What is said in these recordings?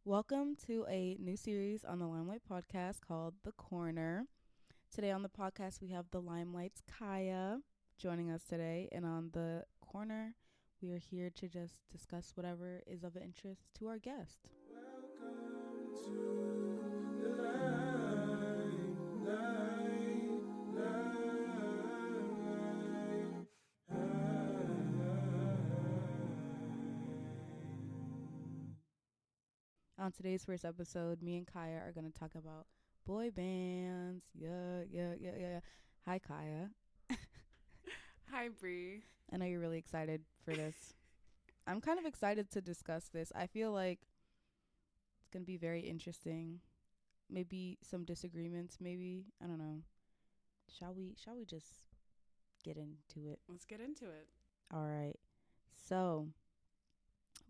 Welcome to a new series on the Limelight podcast called The Corner. Today on the podcast, we have the Limelight's Kaia joining us today. And on The Corner, we are here to just discuss whatever is of interest to our guest. Welcome to the On today's first episode, me and Kaia are going to talk about boy bands. Yeah. Hi, Kaia. Hi, Bri. I know you're really excited for this. I'm kind of excited to discuss this. I feel like it's going to be very interesting. Maybe some disagreements, maybe. I don't know. Shall we just get into it? Let's get into it. All right. So,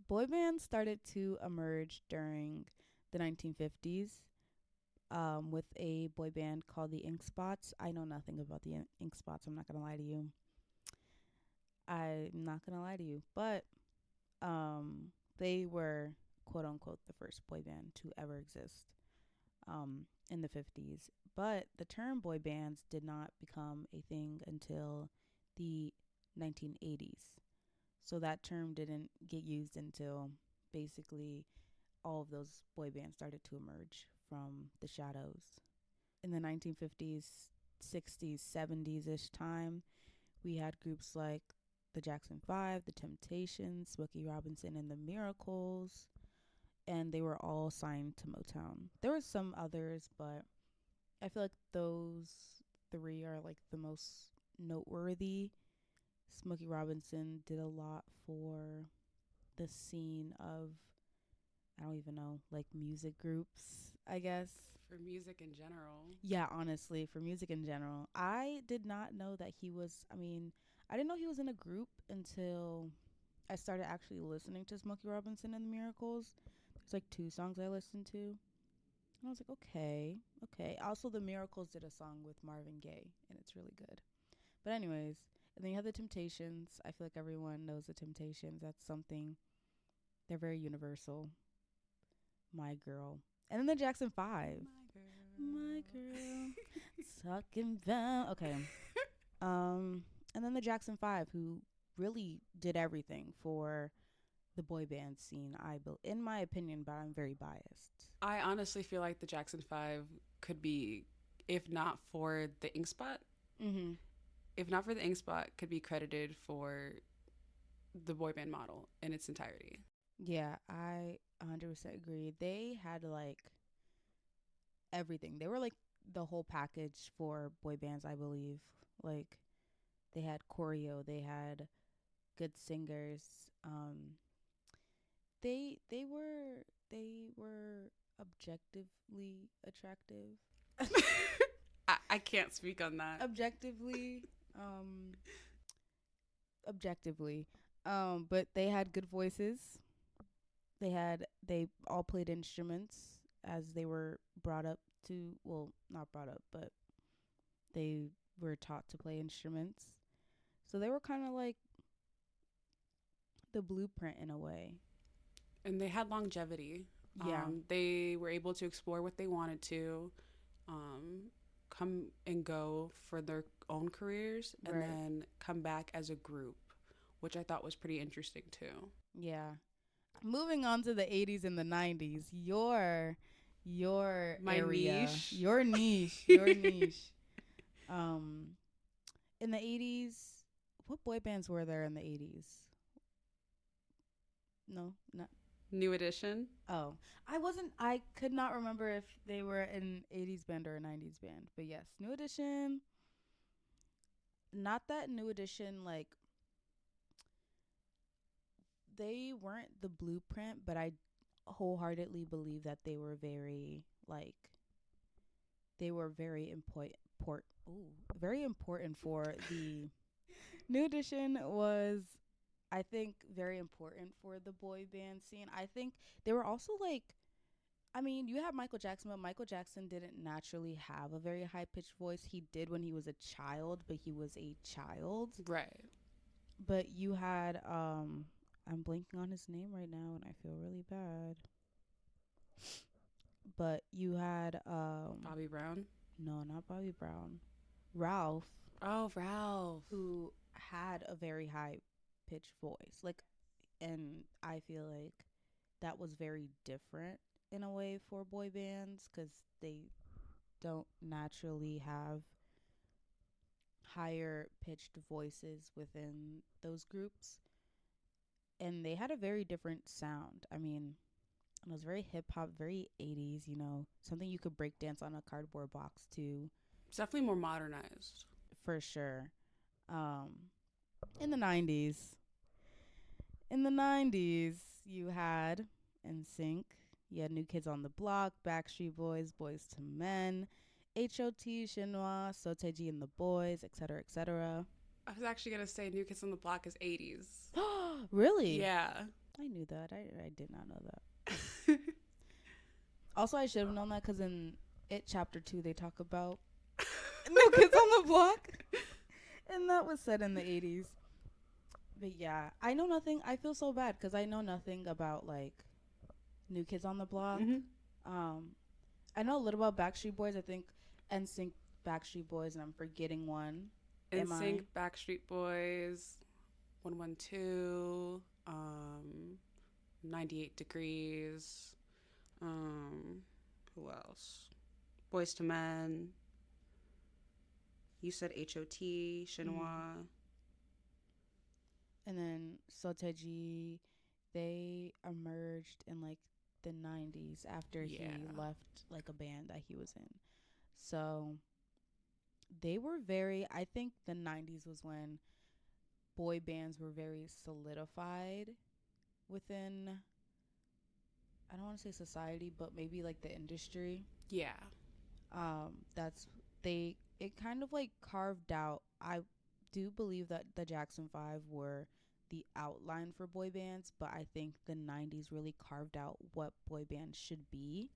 boy bands started to emerge during the 1950s with a boy band called the Ink Spots. I know nothing about the Ink Spots. I'm not going to lie to you. But they were, quote unquote, the first boy band to ever exist in the 50s. But the term boy bands did not become a thing until the 1980s. So that term didn't get used until basically all of those boy bands started to emerge from the shadows. In the 1950s, 60s, 70s ish time, we had groups like the Jackson 5, the Temptations, Smokey Robinson, and the Miracles, and they were all signed to Motown. There were some others, but I feel like those three are like the most noteworthy. Smokey Robinson did a lot for the scene of, I don't even know, like music groups, I guess. For music in general. Yeah, honestly, for music in general. I did not know that I didn't know he was in a group until I started actually listening to Smokey Robinson and the Miracles. There's like 2 songs I listened to. And I was like, okay. Also, the Miracles did a song with Marvin Gaye, and it's really good. But anyways, and then you have the Temptations. I feel like everyone knows the Temptations. That's something, they're very universal. My girl. And then the Jackson 5. My girl. Talking about. Okay. And then the Jackson 5, who really did everything for the boy band scene, in my opinion, but I'm very biased. I honestly feel like the Jackson 5 could be, if not for the Ink Spot, Mm-hmm. if not for the Ink Spot, could be credited for the boy band model in its entirety. Yeah, I 100% agree. They had like everything. They were like the whole package for boy bands, I believe. Like they had choreo, they had good singers. They were objectively attractive. I can't speak on that. Um objectively. But they had good voices. They all played instruments as they were brought up to, well, not brought up, but they were taught to play instruments. So they were kind of like the blueprint in a way. And they had longevity. Yeah. They were able to explore what they wanted to, come and go for their own careers, and Right. then come back as a group, which I thought was pretty interesting too. Yeah. Moving on to the 80s and the 90s, your My area, niche. your niche. Um, in the 80s, what boy bands were there in the 80s? No, not. New Edition. Oh, I could not remember if they were an 80s band or a 90s band. But yes, New Edition. Not that New Edition, like, they weren't the blueprint, but I wholeheartedly believe that they were very very important for the New Edition was, I think, very important for the boy band scene. I think they were also like, I mean, you have Michael Jackson, but Michael Jackson didn't naturally have a very high pitched voice. He did when he was a child, but he was a child. Right. But you had I'm blanking on his name right now and I feel really bad. but you had Bobby Brown. no, not Bobby Brown, Ralph, Oh, Ralph. who had a very high pitched voice. Like, and I feel like that was very different in a way for boy bands because they don't naturally have higher pitched voices within those groups. And they had a very different sound. I mean, it was very hip hop, very 80s, something you could break dance on a cardboard box to, It's definitely more modernized. for sure. Um, in the 90s, in the 90s, you had NSYNC, you had New Kids on the Block, Backstreet Boys, Boys to Men, HOT, Shinhwa, Sotaji and the Boys, etc., etc. I was actually gonna say New Kids on the Block is 80s. Really? Yeah. I knew that. I did not know that. Also, I should have known that because in It Chapter 2, they talk about New Kids on the Block. And that was said in the 80s. But yeah, I know nothing. I feel so bad because I know nothing about, like, New Kids on the Block. Mm-hmm. Um, I know a little about Backstreet Boys. I think NSYNC, Backstreet Boys, and I'm forgetting one. Am I? NSYNC, Backstreet Boys, 112, 98 Degrees. Who else? Boys to Men. You said HOT, Shinhwa. And then Sotaji, they emerged in like the 90s after he Yeah. left like a band that he was in. So they were very, I think the 90s was when boy bands were very solidified within, I don't want to say society, but maybe like the industry. Yeah. That's they it kind of like carved out. I do believe that the Jackson 5 were the outline for boy bands, but I think the 90s really carved out what boy bands should be.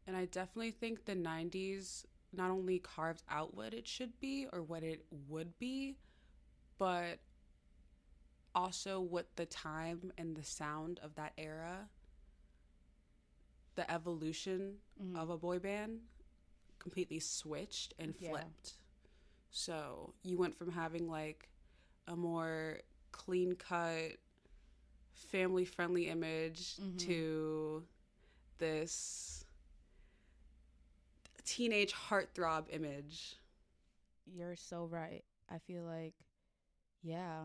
And I definitely think the 90s not only carved out what it should be or what it would be, but also what the time and the sound of that era, the evolution of a boy band completely switched and Yeah. flipped. So you went from having like a more clean cut, family friendly image to this teenage heartthrob image. You're so right. I feel like, yeah,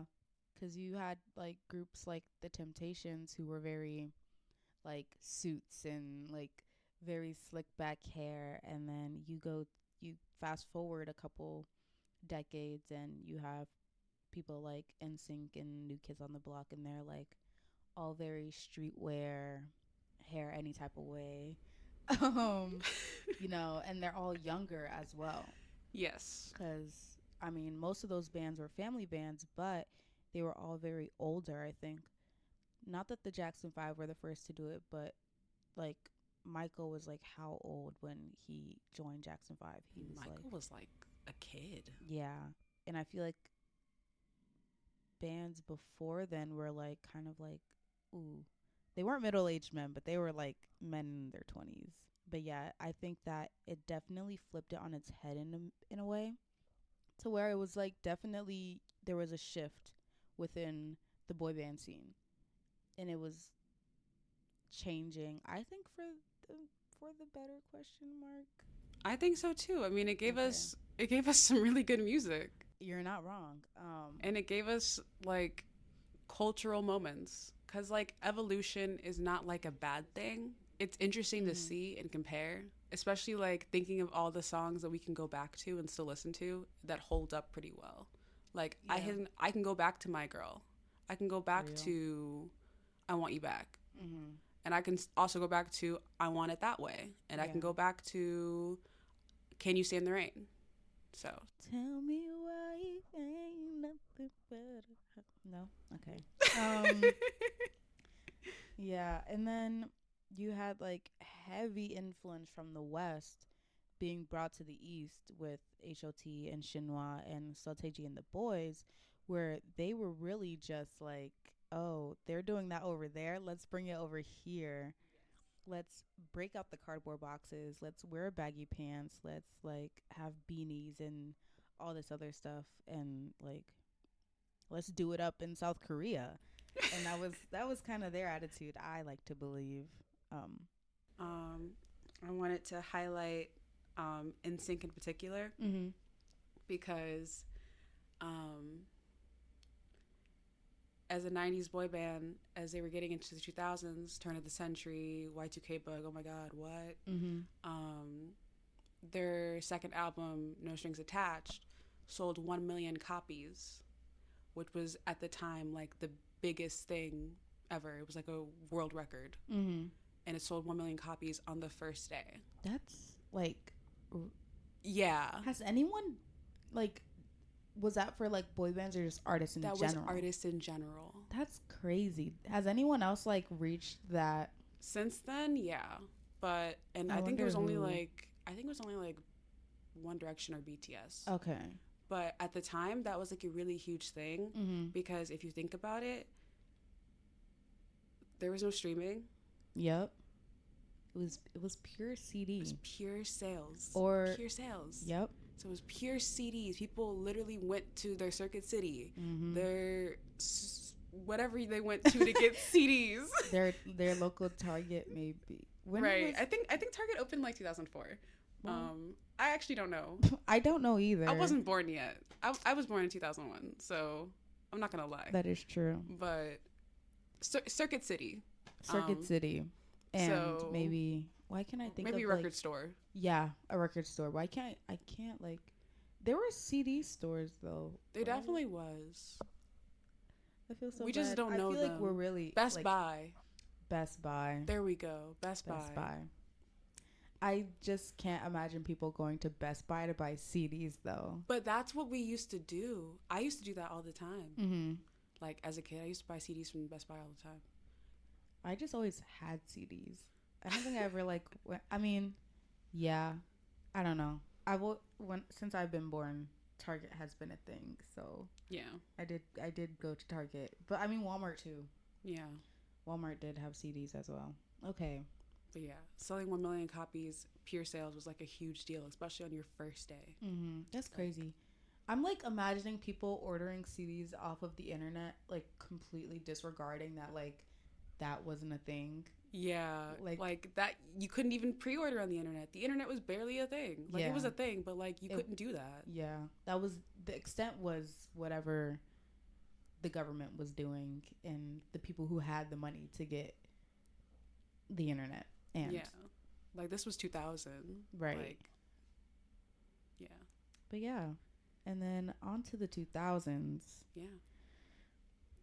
because you had like groups like the Temptations who were very like suits and like very slick back hair, and then you fast forward a couple decades and you have people like NSYNC and New Kids on the Block, and they're like all very streetwear, hair any type of way, um, and they're all younger as well. Yes. Because I mean, most of those bands were family bands, but they were all very older. I think not that the Jackson 5 were the first to do it, but like Michael was like how old when he joined Jackson 5? He was Michael like, was like a kid. yeah. And I feel like bands before then were like kind of like, ooh, they weren't middle-aged men, but they were like men in their 20s. But yeah, I think that it definitely flipped it on its head in a way, to where it was like definitely there was a shift within the boy band scene, and it was changing, I think, the for the better, question mark. I think so too. I mean, Okay. it gave us some really good music, You're not wrong. and it gave us like cultural moments. Cause like evolution is not like a bad thing. It's interesting to see and compare, especially like thinking of all the songs that we can go back to and still listen to that hold up pretty well. Like Yeah. I can go back to My Girl. I can go back Real. to I Want You Back. Mm-hmm. And I can also go back to I Want It That Way. And I can Yeah. go back to Can You Stand the Rain? So, Tell me why ain't nothing better. No? Okay. Um, yeah. And then you had like heavy influence from the West being brought to the East with HOT and Shinhwa and Soteji and the Boys, where they were really just like, oh, they're doing that over there. Let's bring it over here. let's break out the cardboard boxes. Let's wear baggy pants. Let's like have beanies and all this other stuff, and like let's do it up in South Korea. And that was kind of their attitude. I like to believe. Um, Um, I wanted to highlight NSYNC in particular mm-hmm. because um, as a 90s boy band, as they were getting into the 2000s, turn of the century, Y2K bug, oh my God, what? Mm-hmm. Um, their second album, No Strings Attached, sold 1 million copies, which was at the time like the biggest thing ever. It was like a world record. Mm-hmm. And it sold 1 million copies on the first day. That's like, Yeah. has anyone like, was that for like boy bands or just artists in That general? was artists in general. That's crazy. Has anyone else like reached that? Since then, yeah. But and I think it was only like One Direction or BTS. Okay. But at the time, that was like a really huge thing Mm-hmm. because if you think about it, there was no streaming. Yep. It was pure CD. It was pure sales. Or pure sales. Yep. So it was pure CDs. People literally went to their Circuit City, Mm-hmm. their whatever they went to get CDs. Their local Target maybe. Right. I think Target opened like 2004. Well, I actually don't know. I don't know either. I wasn't born yet. I was born in 2001, so I'm not gonna lie. That is true. But Circuit City. Circuit City, and so maybe why can't I think maybe of a record like, store. Yeah, a record store. Why can't I can't like there were CD stores though. There definitely was. I feel so We bad. just don't know I feel them. like we're really Best like, Buy. Best Buy. There we go. Best Buy. I just can't imagine people going to Best Buy to buy CDs though. But that's what we used to do. I used to do that all the time. Mm-hmm. Like as a kid, I used to buy CDs from Best Buy all the time. I just always had CDs. I don't think I ever like. I mean, yeah, I don't know. Since I've been born, Target has been a thing. So yeah, I did go to Target, but I mean Walmart too. Yeah, Walmart did have CDs as well. Okay. But yeah, selling 1 million copies, pure sales was like a huge deal, especially on your first day. Mm-hmm. That's crazy. I'm like imagining people ordering CDs off of the internet, like completely disregarding that like that wasn't a thing. Yeah, like that you couldn't even pre-order on the internet. The internet was barely a thing. Like it was a thing, but like you couldn't do that. Yeah, that was the extent was whatever the government was doing and the people who had the money to get the internet. And yeah, like this was 2000, right? Like, yeah, but yeah, and then on to the 2000s. Yeah.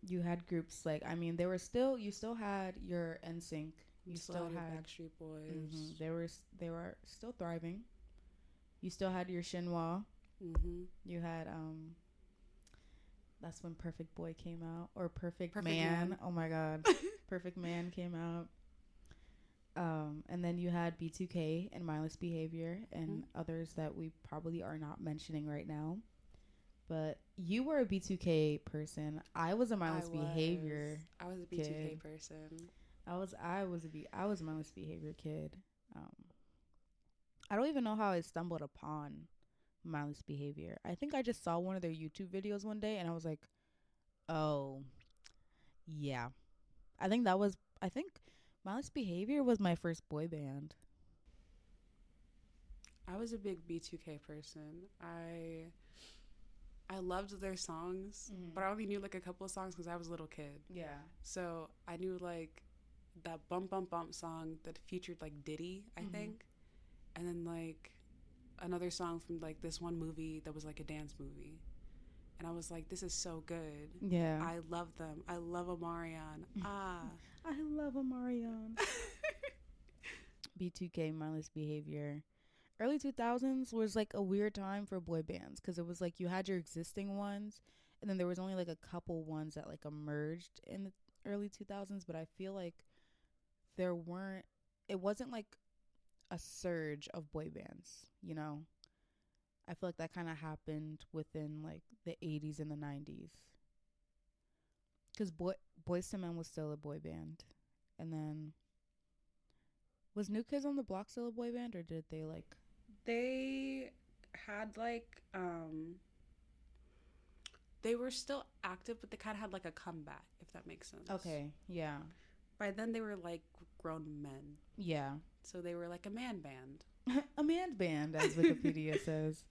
You had groups like, I mean, you still had your NSYNC. You still had Backstreet Boys. Mm-hmm. They were still thriving. You still had your Shinhwa. Mm-hmm. You had that's when Perfect Boy came out, or Perfect Man. Oh my God, Perfect Man came out. And then you had B2K and Mindless Behavior and others that we probably are not mentioning right now. But you were a B2K person. I was a Mindless Behavior. I was a B2K person. I was a Mindless Behavior kid. I don't even know how I stumbled upon Mindless Behavior. I think I just saw one of their YouTube videos one day and I was like, oh, yeah. I think Mindless Behavior was my first boy band. I was a big B2K person. I loved their songs, but I only knew like a couple of songs because I was a little kid. Yeah. So I knew like that Bump Bump Bump song that featured like Diddy, I think. And then like another song from like this one movie that was like a dance movie. And I was like, this is so good. Yeah. I love them. I love Omarion. I love Omarion. B2K, Mindless Behavior. Early 2000s was like a weird time for boy bands because it was like you had your existing ones and then there was only like a couple ones that like emerged in the early 2000s, but I feel like it wasn't like a surge of boy bands, you know? I feel like that kind of happened within like the 80s and the 90s because Boyz II Men was still a boy band, and then Was New Kids on the Block still a boy band, or did they like? They had like they were still active, but they kind of had like a comeback, if that makes sense. Okay, yeah, By then they were like grown men, yeah, so they were like a man band. a man band, as Wikipedia says.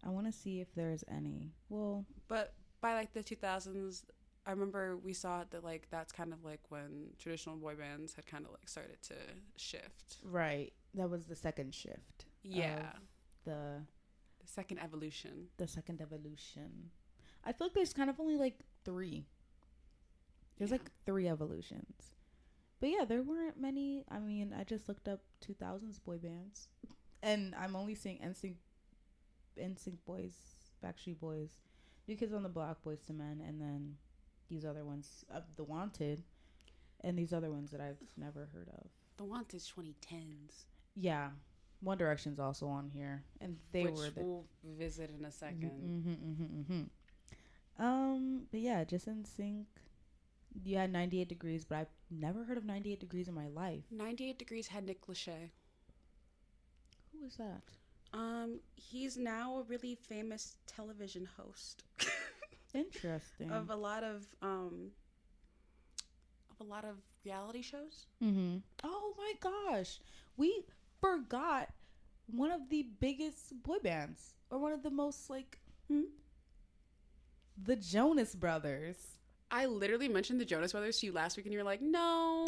I want to see if there's any. Well, But by like the 2000s, I remember we saw that like that's kind of like when traditional boy bands had kind of like started to shift. right, that was the second shift. Yeah. The Second evolution. the second evolution. I feel like there's kind of only like three. There's Yeah. like three evolutions. But yeah, there weren't many. I mean, I just looked up 2000s boy bands, and I'm only seeing NSYNC Boys, Backstreet Boys, New Kids on the Block, Boys to Men, and then these other ones, The Wanted, and these other ones that I've never heard of. The Wanted 2010s. Yeah, One Direction's also on here, and they which were the. we'll visit in a second. But yeah, just NSYNC. You had 98 Degrees, but I've never heard of 98 Degrees in my life. 98 Degrees had Nick Lachey. Who is that? He's now a really famous television host Interesting. of a lot of reality shows. Mm-hmm. Oh my gosh, we forgot one of the biggest boy bands, or one of the most like, the Jonas Brothers. I literally mentioned the Jonas Brothers to you last week, and you're like, no.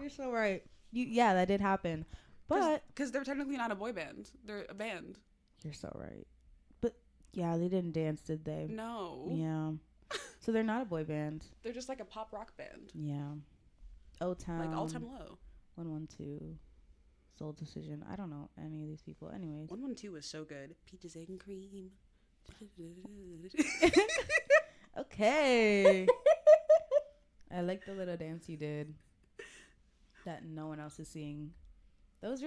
You're so right. Yeah, that did happen, but because they're technically not a boy band; they're a band. you're so right. But yeah, they didn't dance, did they? No. Yeah. So they're not a boy band. They're just like a pop rock band. Yeah. O-Town. Like All Time Low. 112. Soul Decision. I don't know any of these people. Anyways. 112 was so good. Peaches, egg, and cream. Okay. I like the little dance you did that no one else is seeing. That was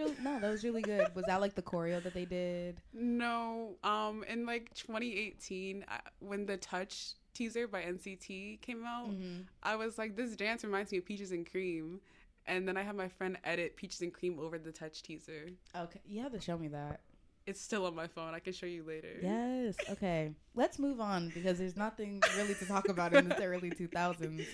really good. Was that like the choreo that they did? No. In like 2018, when the Touch teaser by NCT came out, I was like, this dance reminds me of Peaches and Cream. And then I had my friend edit Peaches and Cream over the Touch teaser. Okay. You have to show me that. It's still on my phone. I can show you later. Yes. Okay. Let's move on, because there's nothing really to talk about in the early 2000s.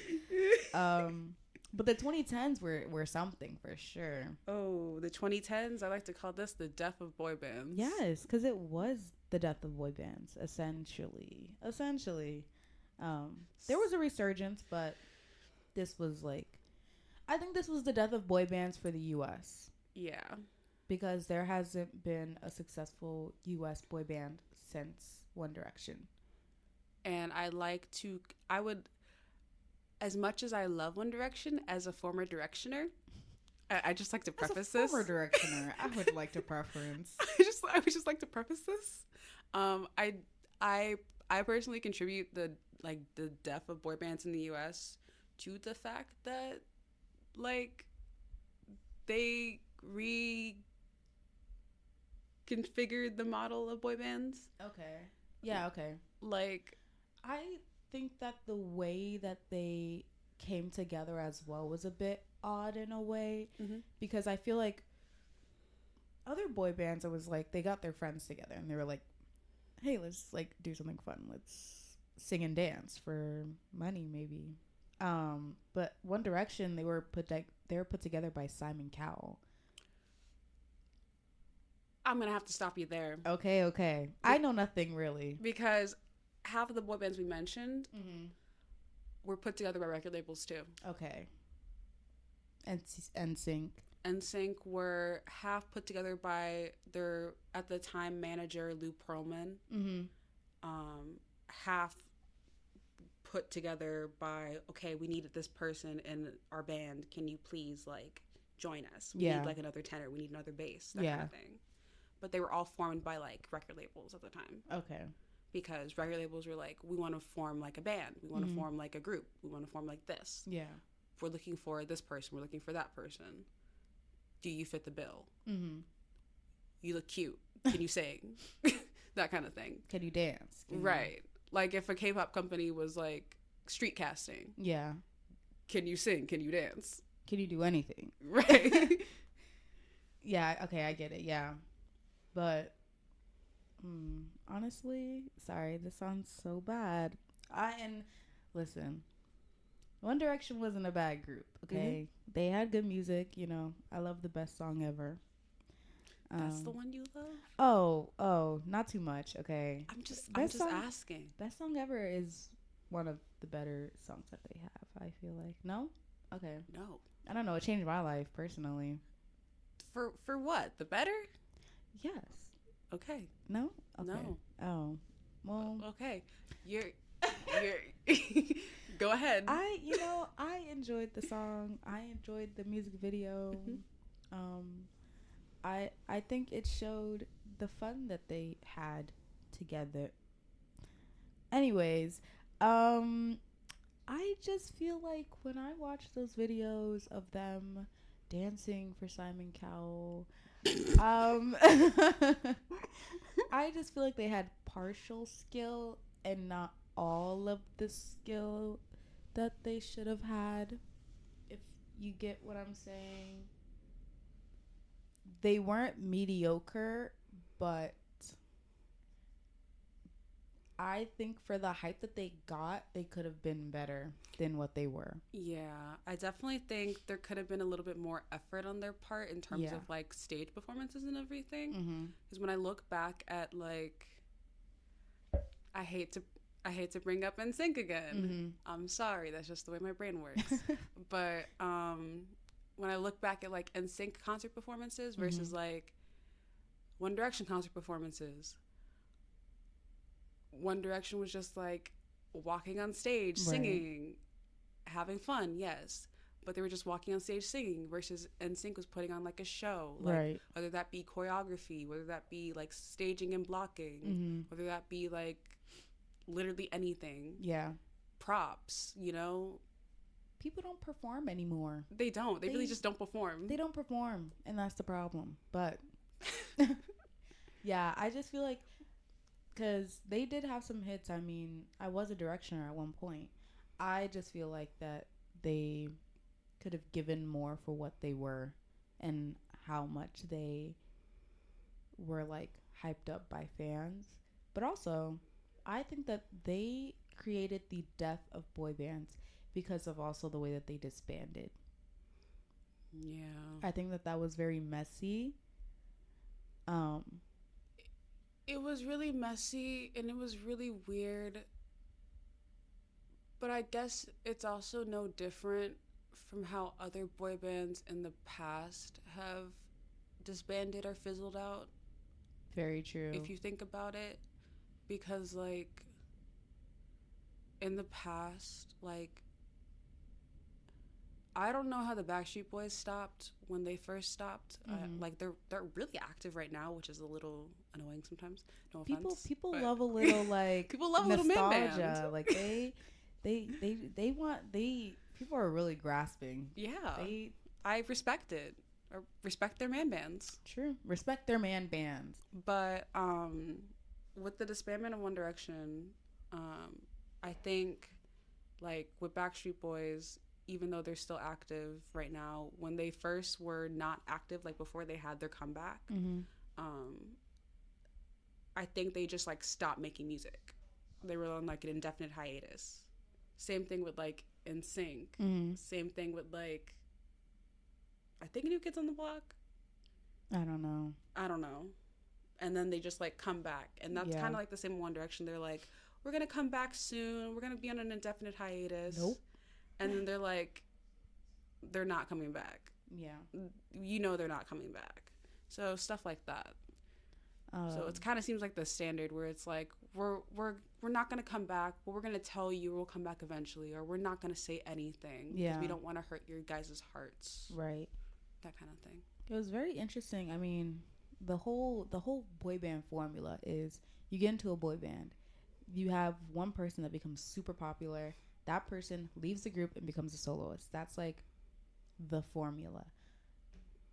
But the 2010s were something for sure. Oh, the 2010s. I like to call this the death of boy bands. Yes, because it was the death of boy bands, essentially. There was a resurgence, but this was like, I think this was the death of boy bands for the U.S. Yeah. Because there hasn't been a successful U.S. boy band since One Direction. And I would, as much as I love One Direction, as a former Directioner, I just like to preface this. As a former Directioner, I would like to preference. I would just like to preface this. I personally contribute the death of boy bands in the U.S. to the fact that like they reconfigured the model of boy bands. Okay. Yeah, okay. Like, I think that the way that they came together as well was a bit odd in a way, because I feel like other boy bands, it was like they got their friends together and they were like, hey, let's like do something fun. Let's sing and dance for money maybe. But One Direction, they were put together by Simon Cowell. I'm gonna have to stop you there. Okay. I know nothing really, because half of the boy bands we mentioned were put together by record labels too. Okay. And NSYNC. NSYNC were half put together by their, at the time, manager Lou Pearlman. Half put together by, okay, we needed this person in our band. Can you please like join us? We need like another tenor. We need another bass. That kind of thing. But they were all formed by like record labels at the time. Okay. Because record labels were like, we want to form like a band. We want to form like a group. We want to form like this. Yeah. We're looking for this person. We're looking for that person. Do you fit the bill? You look cute. Can you sing? That kind of thing. Can you dance? Right. Like if a K-pop company was like street casting. Yeah. Can you sing? Can you dance? Can you do anything? Right. Yeah, okay, I get it. Yeah. But honestly, sorry, this sounds so bad. And listen, One Direction wasn't a bad group, okay? They had good music, you know. I love the best song ever. That's the one you love? Not too much, okay? I'm just asking. Best song ever is one of the better songs that they have, I feel like. No? Okay. No. I don't know, it changed my life personally. For what? The better? Yes. Okay. No? Okay. No. Oh. Well, okay. You're go ahead. I enjoyed the song. I enjoyed the music video. I think it showed the fun that they had together. Anyways, I just feel like when I watch those videos of them dancing for Simon Cowell, I just feel like they had partial skill and not all of the skill that they should have had. If you get what I'm saying, they weren't mediocre, but I think for the hype that they got, they could have been better than what they were. Yeah, I definitely think there could have been a little bit more effort on their part in terms of like stage performances and everything. Because when I look back at like, I hate to bring up NSYNC again. I'm sorry, that's just the way my brain works. But when I look back at like NSYNC concert performances versus like One Direction concert performances, One Direction was just like walking on stage, singing, having fun, yes. But they were just walking on stage singing versus NSYNC was putting on like a show. Like, whether that be choreography, whether that be like staging and blocking, whether that be like literally anything. Yeah. Props, you know? People don't perform anymore. They don't. They really just don't perform. They don't perform, and that's the problem. But yeah, I just feel like because they did have some hits. I mean, I was a Directioner at one point. I just feel like that they could have given more for what they were and how much they were like hyped up by fans. But also, I think that they created the death of boy bands because of also the way that they disbanded. Yeah. I think that was very messy. It was really messy and it was really weird. But I guess it's also no different from how other boy bands in the past have disbanded or fizzled out. Very true. If you think about it. Because, like, in the past, like, I don't know how the Backstreet Boys stopped when they first stopped. Like, they're really active right now, which is a little annoying sometimes. No offense. People love a little, like, people love nostalgia. A little man band. Like, they want, people are really grasping. Yeah. I respect it. Or respect their man bands. True. Respect their man bands. But, with the disbandment of One Direction, I think, like, with Backstreet Boys, even though they're still active right now, when they first were not active, like, before they had their comeback, I think they just, like, stopped making music. They were on, like, an indefinite hiatus. Same thing with, like, NSYNC. Same thing with, like, I think New Kids on the Block. I don't know. And then they just like come back, and that's kind of like the same One Direction. They're like, we're gonna come back soon, we're gonna be on an indefinite hiatus. Nope. And then they're like, they're not coming back. Yeah, you know, they're not coming back. So stuff like that. So it kind of seems like the standard where it's like we're not gonna come back, but we're gonna tell you we'll come back eventually, or we're not gonna say anything because we don't want to hurt your guys' hearts. Right. That kind of thing. It was very interesting. I mean, the whole boy band formula is you get into a boy band, you have one person that becomes super popular, that person leaves the group and becomes a soloist. That's like the formula.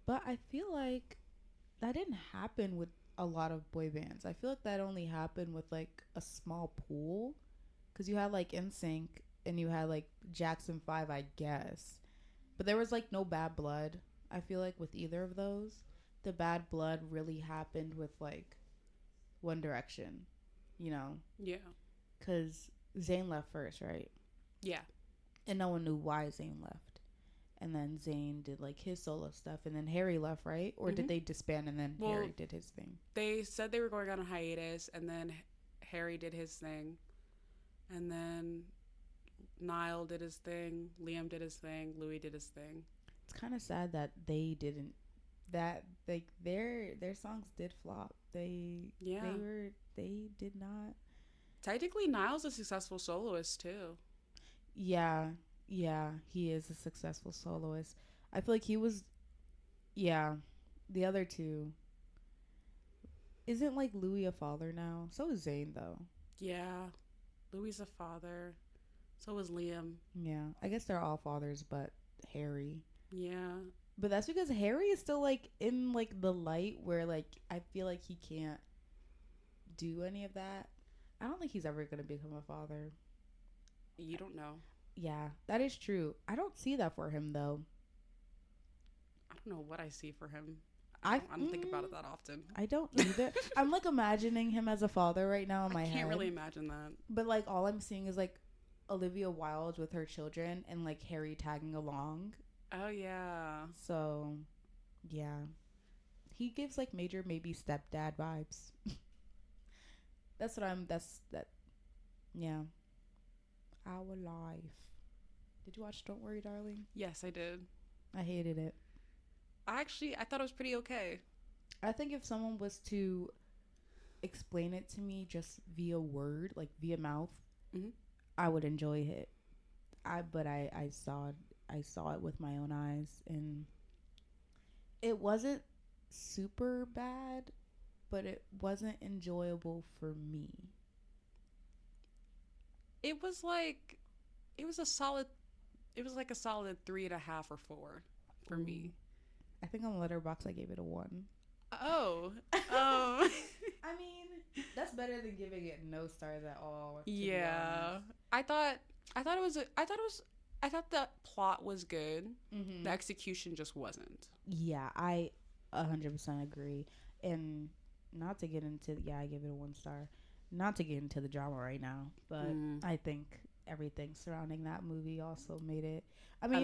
But I feel like that didn't happen with a lot of boy bands. I feel like that only happened with like a small pool, because you had like NSYNC and you had like Jackson 5, I guess. But there was like no bad blood. I feel like with either of those, the bad blood really happened with like One Direction, you know? Yeah. Because Zayn left first, right? Yeah. And no one knew why Zayn left. And then Zayn did like his solo stuff, and then Harry left, right? Or did they disband and then Harry did his thing? They said they were going on a hiatus, and then Harry did his thing, and then Niall did his thing, Liam did his thing, Louis did his thing. It's kind of sad that they didn't. That like their songs did flop. They did not. Technically, Niall's a successful soloist too. Yeah, he is a successful soloist. I feel like he was. Yeah, the other two. Isn't like Louis a father now? So is Zayn though. Yeah, Louis a father. So was Liam. Yeah, I guess they're all fathers, but Harry. Yeah. But that's because Harry is still like in like the light where like I feel like he can't do any of that. I don't think he's ever gonna become a father. You don't know. Yeah, that is true. I don't see that for him though. I don't know what I see for him. I don't think about it that often. I don't either. I'm like imagining him as a father right now in my head. I can't really imagine that. But like all I'm seeing is like Olivia Wilde with her children and like Harry tagging along. Oh yeah. So, yeah. He gives like major maybe stepdad vibes. Yeah. Our life. Did you watch Don't Worry, Darling? Yes, I did. I hated it. I thought it was pretty okay. I think if someone was to explain it to me just via word, like via mouth, I would enjoy it. But I saw it with my own eyes, and it wasn't super bad, but it wasn't enjoyable for me. It was like a solid 3.5 or 4 for me. I think on Letterboxd I gave it a 1. Oh. I mean, that's better than giving it no stars at all. Yeah. I thought the plot was good. Mm-hmm. The execution just wasn't. Yeah, I 100% agree. And not to get into I give it a 1 star. Not to get into the drama right now, but I think everything surrounding that movie also made it, I mean,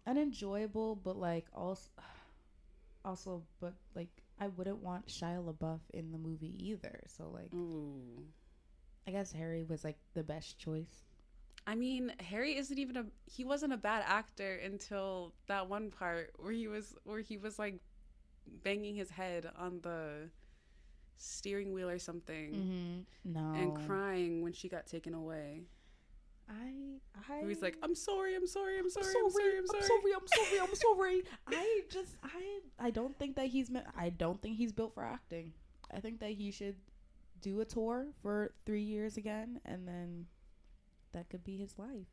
unenjoyable, but like also but like I wouldn't want Shia LaBeouf in the movie either. So like I guess Harry was like the best choice. I mean, Harry he wasn't a bad actor until that one part where he was like banging his head on the steering wheel or something. No. And crying when she got taken away. He was like, I'm sorry. I don't think that I don't think he's built for acting. I think that he should do a tour for 3 years again, and then that could be his life.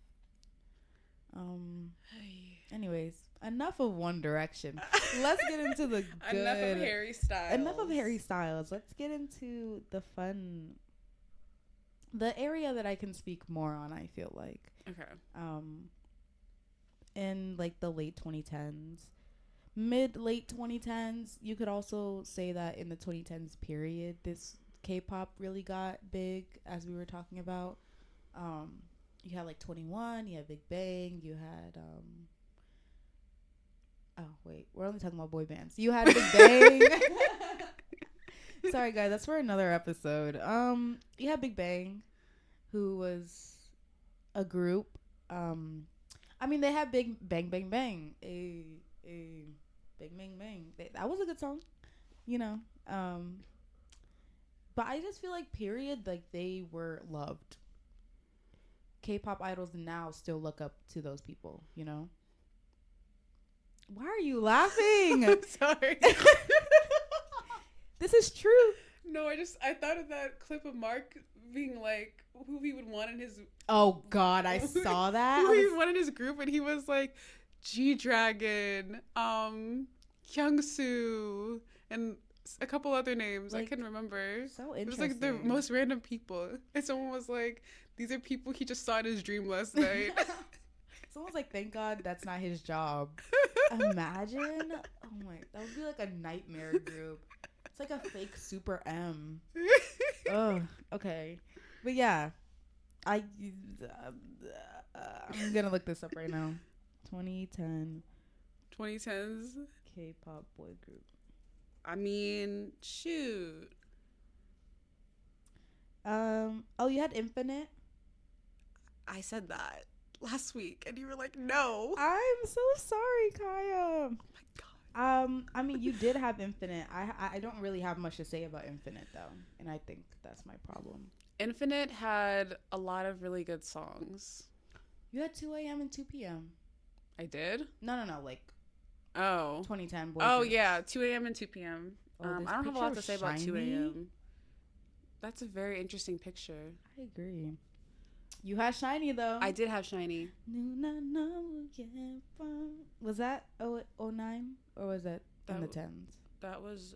Anyways, enough of One Direction. Let's get into the good. Enough of Harry Styles. Let's get into the fun. The area that I can speak more on, I feel like. Okay. In like the late 2010s, late 2010s, you could also say that in the 2010s period, this K-pop really got big, as we were talking about. You had like 21, you had Big Bang, you had oh wait, we're only talking about boy bands. You had Big Bang. Sorry guys, that's for another episode. You had Big Bang, who was a group. I mean, they had Big Bang Bang Bang, a Big Bang Bang. That was a good song, you know. But I just feel like period, like they were loved. K-pop idols now still look up to those people, you know? Why are you laughing? I'm sorry. This is true. No, I thought of that clip of Mark being like, who he would want in his... Oh, God, I saw that. Who he would want in his group, and he was like, G-Dragon, Kyungsoo, and a couple other names. Like, I couldn't remember. So interesting. It was like the most random people. And someone was like, These are people he just saw in his dream last night. Someone's like, thank God that's not his job. Imagine. Oh my, that would be like a nightmare group. It's like a fake Super M. Ugh. Okay. But yeah, I. I'm gonna look this up right now. 2010 2010s. K-pop boy group. I mean, shoot. Oh, you had Infinite. I said that last week, and you were like, "No." I'm so sorry, Kaia. Oh my god. I mean, you did have Infinite. I don't really have much to say about Infinite though, and I think that's my problem. Infinite had a lot of really good songs. You had 2 a.m. and 2 p.m. I did? No, like Oh. 2010 boy Oh, groups. yeah. 2 a.m. and 2 p.m. Oh, I don't have a lot to say about 2 Shiny. a.m. That's a very interesting picture. I agree. You had Shiny though. I did have Shiny. Was that 09 or was that in the 10s? That was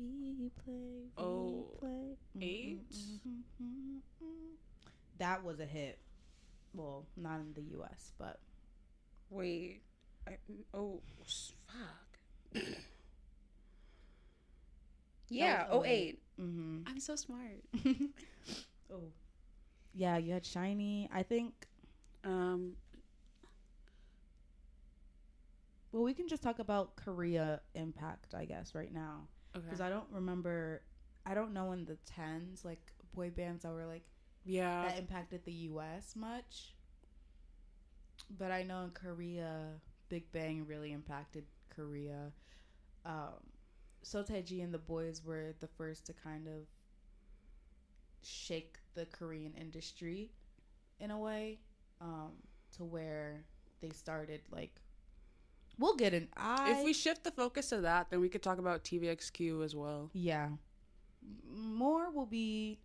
replay. 08. That was a hit. Well, not in the U.S., but wait. Fuck. Yeah, 08. Mm-hmm. I'm so smart. Oh, yeah. You had Shiny. I think. Well, we can just talk about Korea impact, I guess, right now. Okay. Because I don't remember. I don't know in the 10s like boy bands that were like that impacted the U.S. much. But I know in Korea, Big Bang really impacted Korea. Sotaeji and the boys were the first to kind of shake the Korean industry in a way, to where they started like. We'll get in. If we shift the focus to that, then we could talk about TVXQ as well. Yeah, more will be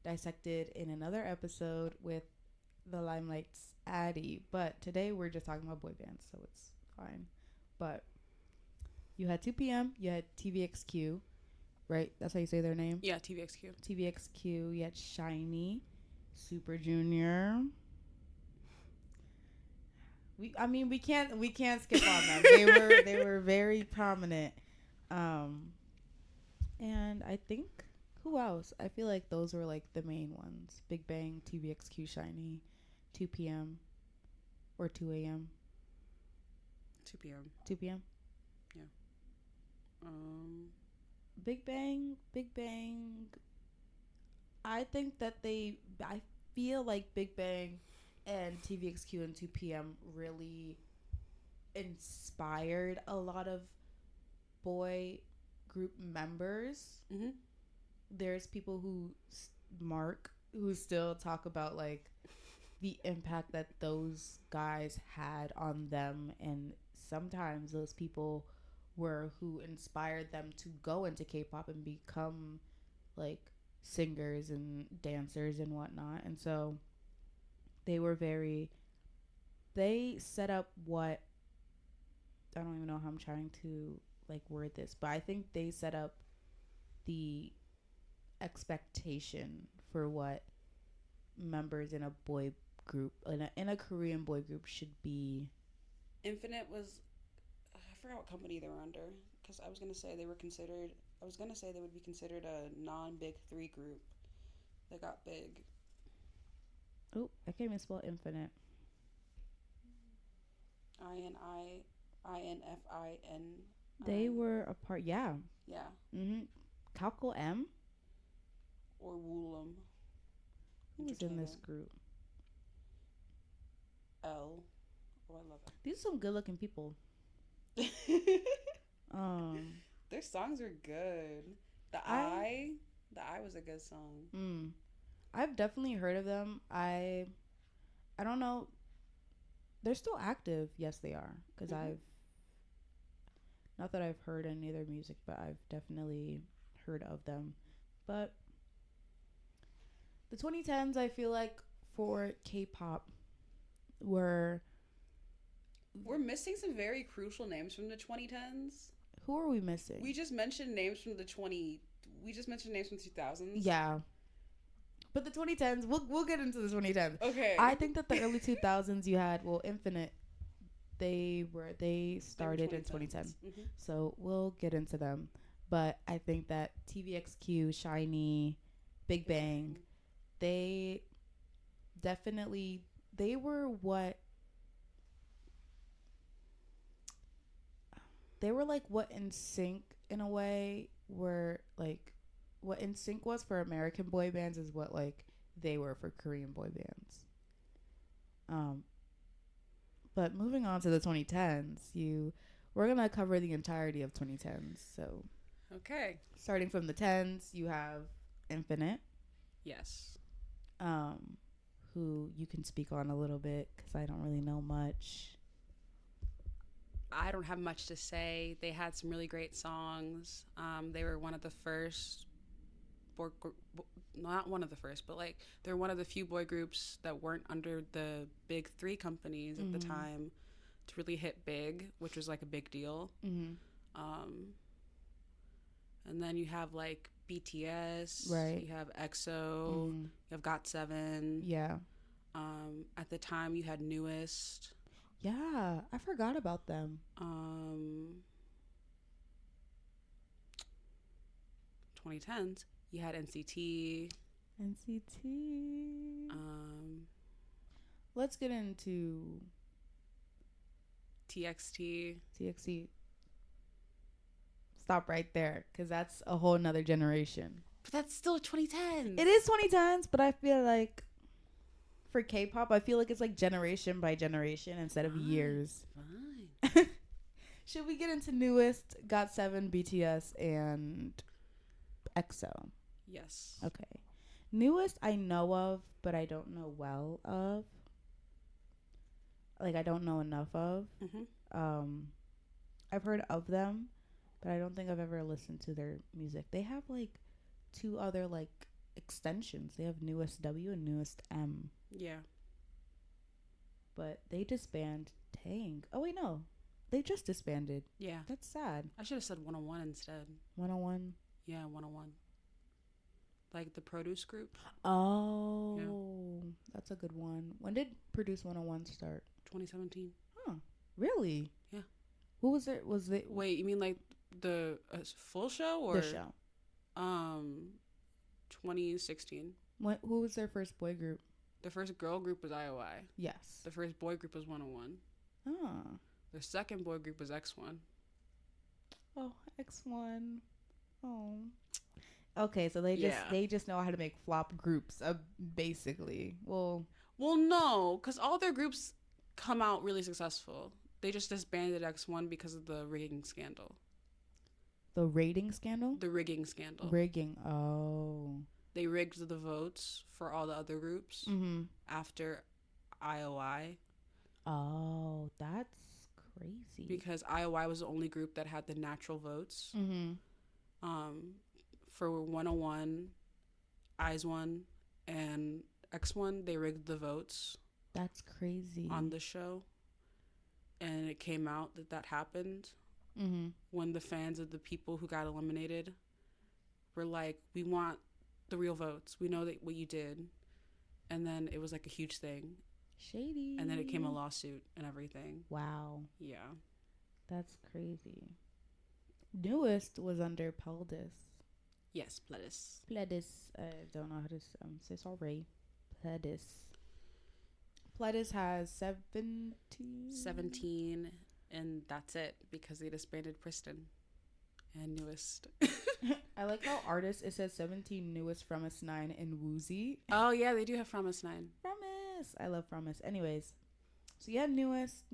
dissected in another episode with the Limelight's Addy. But today we're just talking about boy bands, so it's fine. But you had 2 p.m. You had TVXQ, right? That's how you say their name. Yeah, TVXQ. TVXQ. You had Shiny, Super Junior. We can't skip on them. They were very prominent. And I think who else? I feel like those were like the main ones. Big Bang, TVXQ, Shiny, 2 p.m. or 2 a.m. 2 p.m. 2 p.m. Yeah. Big Bang. I think that I feel like Big Bang and TVXQ and 2 p.m. really inspired a lot of boy group members. Mm-hmm. There's people who still talk about like the impact that those guys had on them, and sometimes those people were who inspired them to go into K-pop and become like singers and dancers and whatnot. And so they set up what, I don't even know how I'm trying to like word this, but I think they set up the expectation for what members in a boy group, in a Korean boy group, should be. Infinite was, I forgot what company they were under, because I was gonna say they would be considered a non-big three group that got big. Oh, I can't even spell Infinite. INFIN. They were a part. Yeah. Yeah. Mhm. Kalko M. Or Woolum. Who was in this group? L. Oh, I love it. These are some good-looking people. Their songs are good. The Eye was a good song. I've definitely heard of them. I don't know. They're still active. Yes, they are. Because not that I've heard any of their music, but I've definitely heard of them. But the 2010s, I feel like for K-pop we're missing some very crucial names from the 2010s. Who are we missing? We just mentioned names from the We just mentioned names from 2000s. Yeah. But the 2010s, we'll get into the 2010s. Okay. I think that the early 2000s you had, well, Infinite, they started in 2010. Mm-hmm. So we'll get into them. But I think that TVXQ, Shiny, Big Bang, they definitely, they were what, they were like what NSYNC in a way were like, what NSYNC was for American boy bands is what like they were for Korean boy bands. But moving on to the 2010s, we're gonna cover the entirety of 2010s. So, okay, starting from the 10s, you have Infinite. Yes. Who you can speak on a little bit because I don't really know much. I don't have much to say. They had some really great songs. They were one of the first not one of the first, but like they're one of the few boy groups that weren't under the big three companies at the time to really hit big, which was like a big deal. And then you have like BTS, right? You have EXO, you have GOT7. Yeah. At the time, you had Newest. Yeah, I forgot about them. 2010s, you had NCT. Let's get into TXT. Stop right there, because that's a whole nother generation. But that's still 2010s. It is 2010s, but I feel like for K-pop, I feel like it's like generation by generation instead of years. Fine. Should we get into Newest, GOT7, BTS, and EXO? Yes. Okay. Newest I know of, but I don't know well of. Like, I don't know enough of. I've heard of them, but I don't think I've ever listened to their music. They have like 2 other like extensions. They have Newest W and Newest M. Yeah. But they disbanded. Dang. Oh wait, no. They just disbanded. Yeah. That's sad. I should have said 101 instead. 101? Yeah, 101. Like the Produce Group. Oh. Yeah. That's a good one. When did Produce 101 start? 2017. Huh. Really? Yeah. Who was it? Was it? Wait, you mean like the full show or the show? 2016. Who was their first boy group? The first girl group was IOI. Yes. The first boy group was 101. Oh. The second boy group was X1. Oh, X1. Oh. Okay, so they just know how to make flop groups, basically. Well, no, because all their groups come out really successful. They just disbanded X1 because of the rigging scandal. The rating scandal? The rigging scandal. Rigging. Oh. They rigged the votes for all the other groups after IOI. Oh, that's crazy. Because IOI was the only group that had the natural votes. For 101, IZ*ONE, and X1, they rigged the votes. That's crazy. On the show. And it came out that happened when the fans of the people who got eliminated were like, we want the real votes. We know that what you did. And then it was like a huge thing. Shady. And then it came a lawsuit and everything. Wow. Yeah. That's crazy. Newest was under Pledis. Yes, Pledis. I don't know how to say sorry. Pledis has 17, and that's it because they disbanded Priston and Newest. I like how artists, it says 17 Newest, Fromis 9, and Woozy. Oh yeah, they do have Fromis 9. Fromis, I love Fromis. Anyways, so yeah, Newest,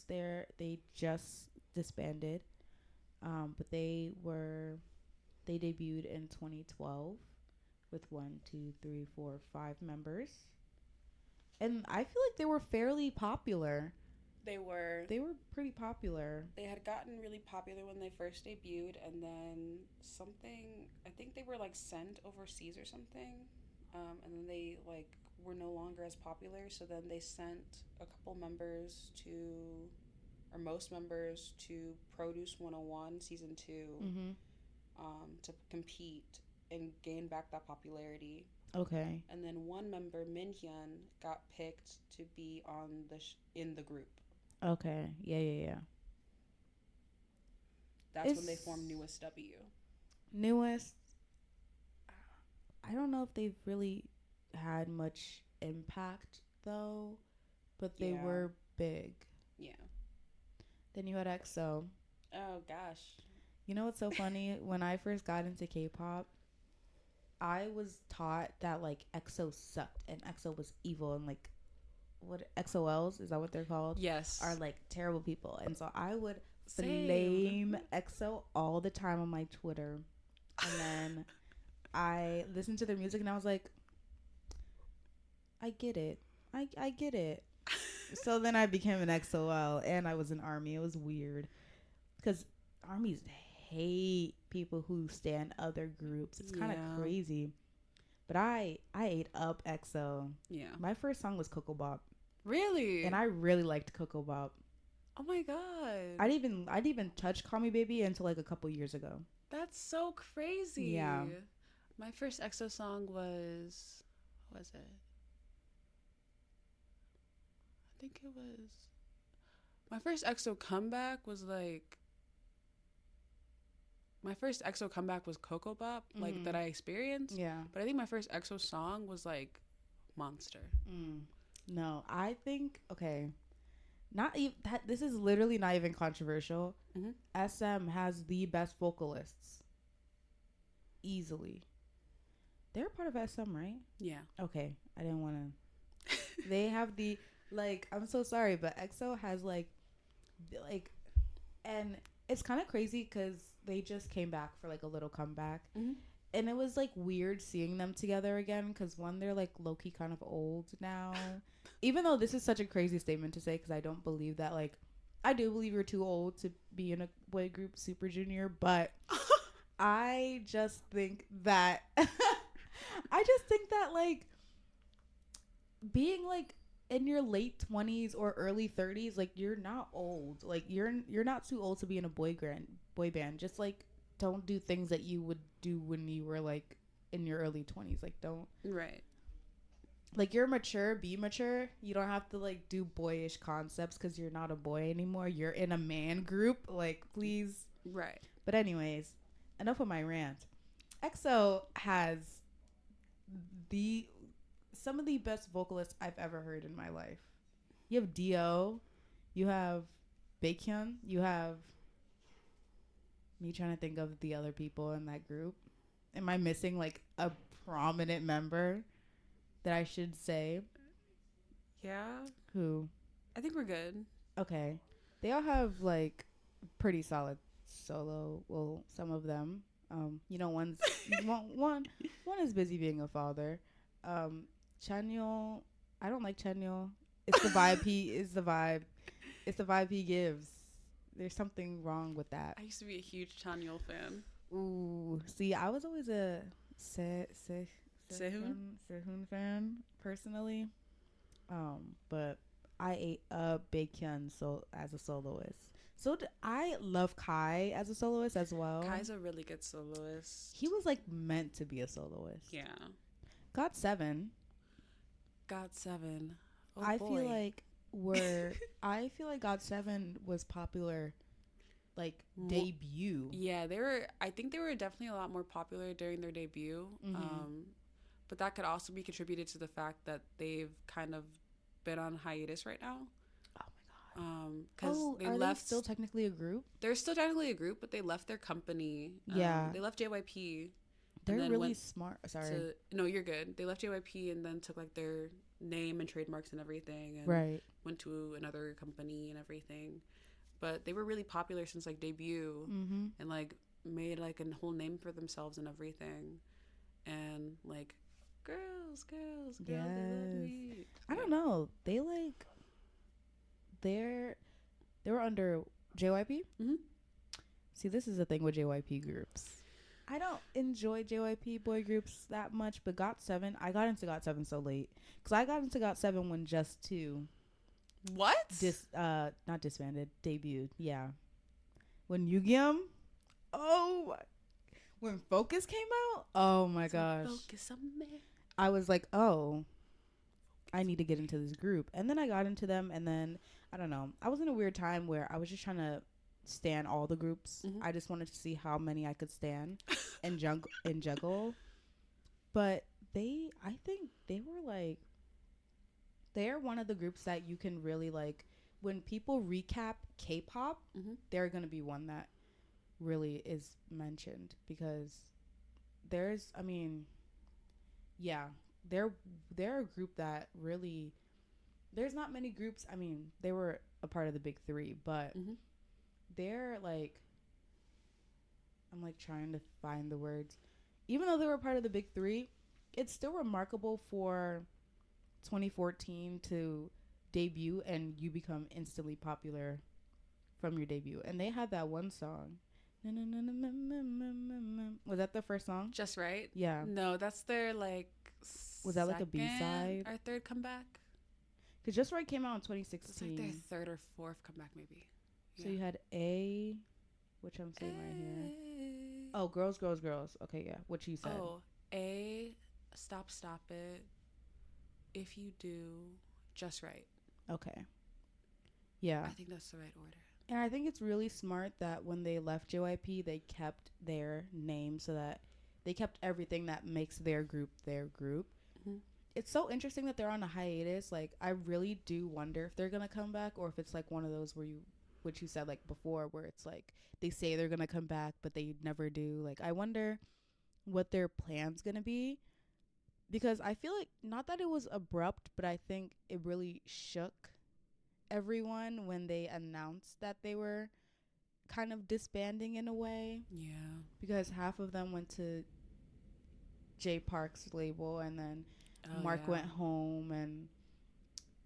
they just disbanded, but they debuted in 2012 with 5 members. And I feel like they were fairly popular. They were pretty popular. They had gotten really popular when they first debuted, and then I think they were like sent overseas or something, and then they like were no longer as popular. So then they sent a couple members most members to Produce 101 season 2, to compete and gain back that popularity. Okay. And then one member, Minhyun, got picked to be on in the group. Okay. Yeah, yeah, yeah. That's when they It's formed Newest W. newest. I don't know if they've really had much impact though, but they Yeah. were big. Yeah. Then you had EXO. Oh gosh. You know what's so funny? When I first got into K-pop, I was taught that like EXO sucked and EXO was evil and like what XOLs is that what they're called? Yes. Are like terrible people, and so I would Same. flame EXO all the time on my Twitter, and then I listened to their music and I was like, I get it, I get it. So then I became an XOL and I was an ARMY. It was weird because ARMYs hate people who stand other groups. It's kind of crazy. But I ate up EXO. Yeah. My first song was Coco Bop. Really? And I really liked Coco Bop. Oh my god. I'd even touch Call Me Baby until like a couple years ago. That's so crazy. Yeah. My first EXO song was, what was it? I think it was, my first EXO comeback was like, my first EXO comeback was Coco Bop, like that I experienced. Yeah. But I think my first EXO song was like Monster. No, I think okay. Not even that. This is literally not even controversial. SM has the best vocalists. Easily. They're part of SM, right? Yeah. Okay, I didn't want to. They have the like. I'm so sorry, but EXO has like, and it's kind of crazy because they just came back for like a little comeback, and it was like weird seeing them together again because one, they're like low key kind of old now. Even though this is such a crazy statement to say because I don't believe that, like, I do believe you're too old to be in a boy group, Super Junior, but I just think that like being like in your late 20s or early 30s, like you're not old, like you're not too old to be in a boy band. Just like don't do things that you would do when you were like in your early 20s. Like don't Right. Like you're mature, be mature. You don't have to like do boyish concepts because you're not a boy anymore. You're in a man group. Like please. Right. But anyways, enough of my rant. EXO has some of the best vocalists I've ever heard in my life. You have Dio, you have Baekhyun, you have me trying to think of the other people in that group. Am I missing like a prominent member that I should say? Yeah. Who? I think we're good. Okay. They all have like pretty solid solo. Well, some of them. One's one is busy being a father. Chanyeol, I don't like Chanyeol. It's the vibe It's the vibe he gives. There's something wrong with that. I used to be a huge Chanyeol fan. Ooh, see, I was always a Sehun fan personally. But I ate up Baekhyun as a soloist. So I love Kai as a soloist as well. Kai's a really good soloist. He was like meant to be a soloist. Yeah. GOT7. GOT7. Oh, I boy. feel like I feel like GOT7 was popular like debut. Yeah, I think they were definitely a lot more popular during their debut. But that could also be contributed to the fact that they've kind of been on hiatus right now. Oh my god. Because they still technically a group? They're still technically a group, but they left their company. Yeah. They left JYP. They're really smart. Sorry. No, you're good. They left JYP and then took like their name and trademarks and everything, and went to another company and everything. But they were really popular since like debut, and like made like a whole name for themselves and everything. And like girls, yes. they love me. I don't know. They were under JYP. See, this is the thing with JYP groups. I don't enjoy JYP boy groups that much, but GOT7, I got into GOT7 so late because I got into GOT7 when Just 2 not disbanded, debuted. Yeah, when Yugyeom, When Focus came out, oh my gosh. Focus on me. I was like, oh, I need to get into this group. And then I got into them, and then, I don't know. I was in a weird time where I was just trying to stand all the groups. Mhm. I just wanted to see how many I could stand and juggle. But I think they were like, they're one of the groups that you can really like, when people recap K-pop, Mhm. they're going to be one that really is mentioned, because there's, I mean, yeah, they're a group that really, there's not many groups. I mean, they were a part of the big three, but Mhm. they're like, I'm like trying to find the words. Even though they were part of the big three, it's still remarkable for 2014 to debut and you become instantly popular from your debut. And they had that one song. Was that the first song? Just Right? Yeah. No, that's their like. Was that like a B-side? Or third comeback? Because Just Right came out in It's 2016. like their third or fourth comeback, maybe. So you had A, which I'm saying right here. Oh, Girls, Girls, Girls. Okay, yeah. What you said. Oh, A, Stop It. If You Do, Just Right. Okay. Yeah. I think that's the right order. And I think it's really smart that when they left JYP, they kept their name, so that they kept everything that makes their group their group. Mm-hmm. It's so interesting that they're on a hiatus. Like, I really do wonder if they're going to come back, or if it's like one of those where which you said like before, where it's like they say they're going to come back, but they never do. Like, I wonder what their plan's going to be, because I feel like, not that it was abrupt, but I think it really shook everyone when they announced that they were kind of disbanding in a way. Yeah. Because half of them went to Jay Park's label, and then Mark went home, and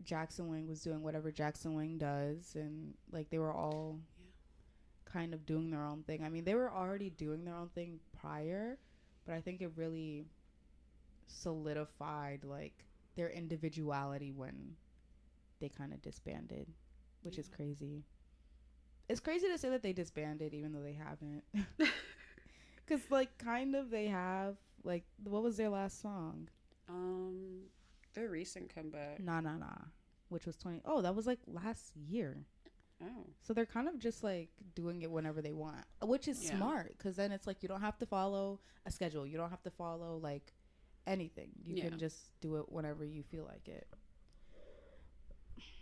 Jackson Wang was doing whatever Jackson Wang does, and like they were all kind of doing their own thing. I mean, they were already doing their own thing prior, but I think it really solidified like their individuality when they kind of disbanded, which is crazy. It's crazy to say that they disbanded even though they haven't. Because like kind of they have. Like, what was their last song? Their recent comeback. Nah, which was that was like last year. Oh. So they're kind of just like doing it whenever they want, which is smart, because then it's like you don't have to follow a schedule. You don't have to follow like anything. You can just do it whenever you feel like it.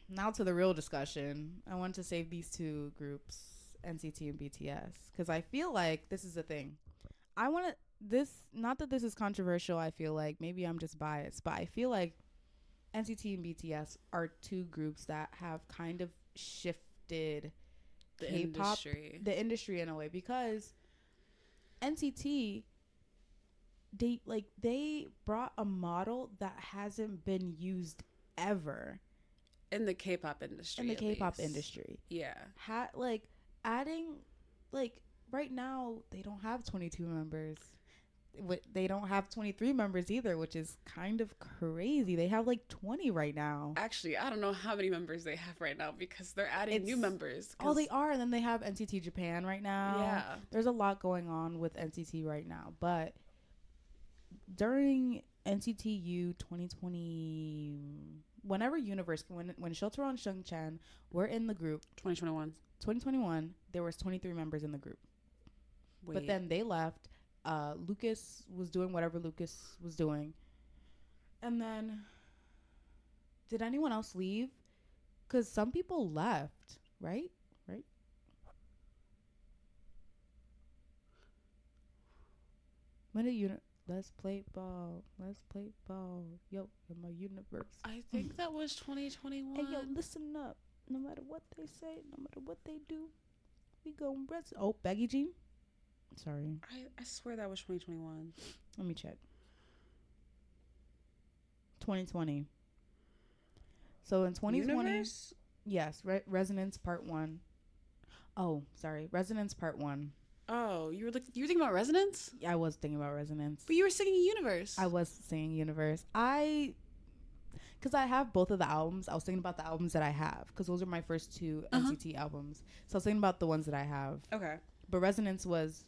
Now to the real discussion. I want to save these two groups, NCT and BTS, because I feel like this is the thing. I want to, not that this is controversial, I feel like maybe I'm just biased, but I feel like NCT and BTS are two groups that have kind of shifted K-pop, the industry in a way, because NCT, they brought a model that hasn't been used ever in the K-pop industry. Yeah. Adding, like, right now, they don't have 22 members. They don't have 23 members either, which is kind of crazy. They have, like, 20 right now. Actually, I don't know how many members they have right now, because they're adding new members. Oh, they are. And then they have NCT Japan right now. Yeah. There's a lot going on with NCT right now. But during NCTU 2020... whenever Universe, when Shelter on Shungchan were in the group, 2021, there was 23 members in the group. Wait. But then they left. Lucas was doing whatever Lucas was doing. And then, did anyone else leave? Because some people left, right? When did Let's play ball. Yo, in my universe. I think that was 2021. Hey, yo, listen up. No matter what they say, no matter what they do, we gon' rest. Oh, Baggy Jean? Sorry. I swear that was 2021. Let me check. 2020. So in 2020. Universe? Yes, Resonance Part 1. Oh, sorry. Resonance Part 1. Oh, you were thinking about Resonance? Yeah, I was thinking about Resonance. But you were singing Universe. I was singing Universe. Because I have both of the albums. I was thinking about the albums that I have, because those are my first two NCT albums. So I was thinking about the ones that I have. Okay. But Resonance was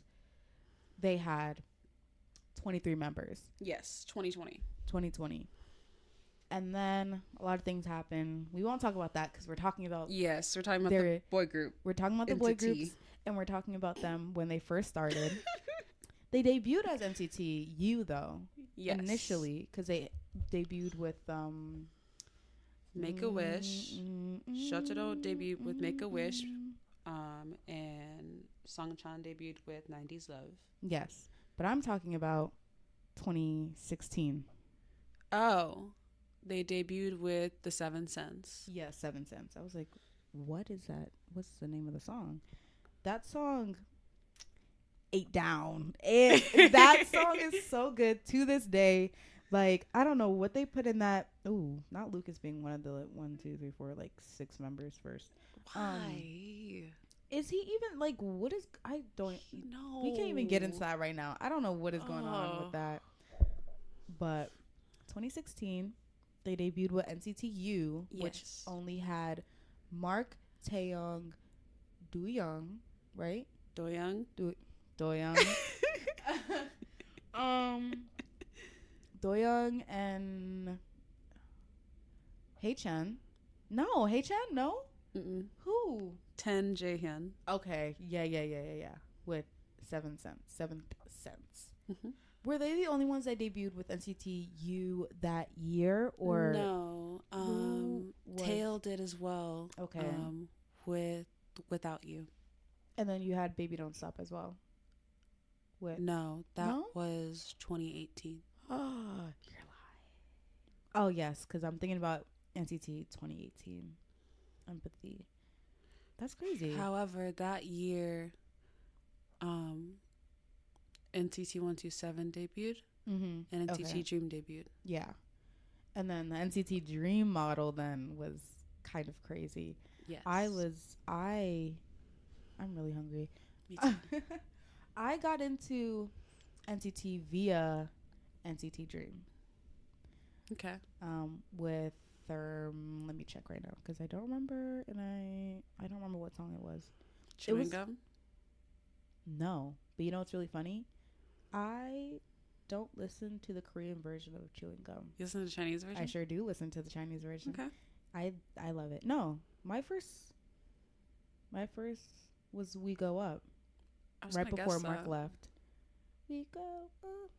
they had 23 members. Yes, 2020. 2020. And then a lot of things happen. We won't talk about that because we're talking about... Yes, we're talking about the boy group. We're talking about the boy groups, and we're talking about them when they first started. They debuted as NCT U, though. Yes. Initially, because they debuted with... Make-A-Wish. Shotaro debuted with Make-A-Wish. And Songchan debuted with 90s Love. Yes. But I'm talking about 2016. Oh. They debuted with The 7 Cents. Yeah, 7 Cents. I was like, what is that? What's the name of the song? That song ate down. That song is so good to this day. Like, I don't know what they put in that. Ooh, not Lucas being one of the 6 members first. Why? Is he even like, what is, I don't know. We can't even get into that right now. I don't know what is going on with that. But 2016, they debuted with NCT U, which only had Mark, Taeyong, Doyoung, right? Doyoung. Doyoung and Haechan. No, Haechan, no? Mm-mm. Who? 10 Jaehyun. Okay, yeah. With 7 Cents. Mm-hmm. Were they the only ones that debuted with NCT U that year, or no? Tail did as well. Okay. Without You. And then you had Baby Don't Stop as well. No, that was 2018. Oh, you're lying. Oh yes, because I'm thinking about NCT 2018. Empathy. That's crazy. However, that year, NCT 127 debuted, and NCT Dream debuted. Yeah, and then the NCT Dream model then was kind of crazy. Yes, I'm really hungry. Me too. I got into NCT via NCT Dream. Okay. With let me check right now because I don't remember, and I don't remember what song it was. Chewing Gum? No, but you know what's really funny? I don't listen to the Korean version of Chewing Gum. You listen to the Chinese version? I sure do listen to the Chinese version. Okay. I love it. No, my first was We Go Up. Right before Mark left. We go up,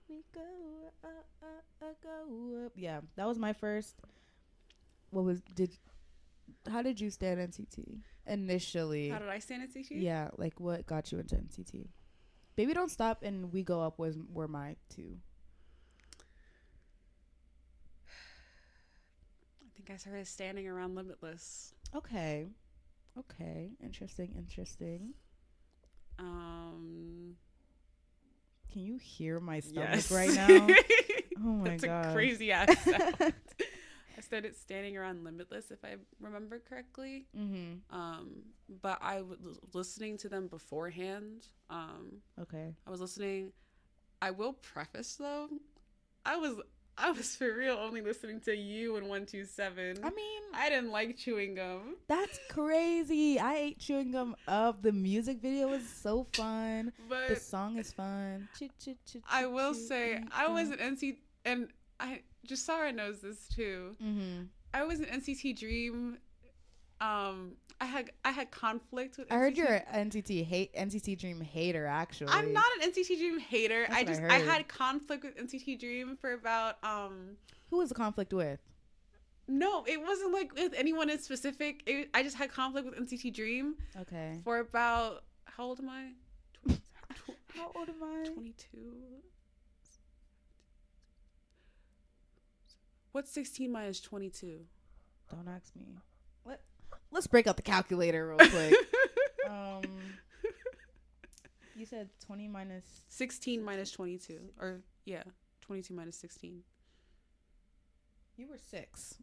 we go go up. Yeah, that was my first. How did you stand NCT initially? How did I stand NCT? Yeah, like what got you into NCT? Baby Don't Stop and We Go Up were my two. I think I started standing around Limitless. Okay. Interesting. Can you hear my stomach right now? Oh my god. That's a crazy ass sound. I started standing around Limitless, if I remember correctly. But I was listening to them beforehand. Okay. I was listening. I will preface though, I was for real only listening to You and 127. I mean, I didn't like Chewing Gum. That's crazy. I ate Chewing Gum up. The music video was so fun. But the song is fun. I will say, I was an NCT, and Jasara knows this too. I was an NCT Dream. I had conflict with NCT. I heard you're an NCT Dream hater. Actually, I'm not an NCT Dream hater. That's I had conflict with NCT Dream for about Who was the conflict with? No, it wasn't like with anyone in specific. I just had conflict with NCT Dream. Okay. For about, how old am I? How old am I? 22. What's 16 minus 22? Don't ask me. Let's break out the calculator real quick. You said 20 minus... 16 minus 22. Or, yeah, 22 minus 16. You were 6.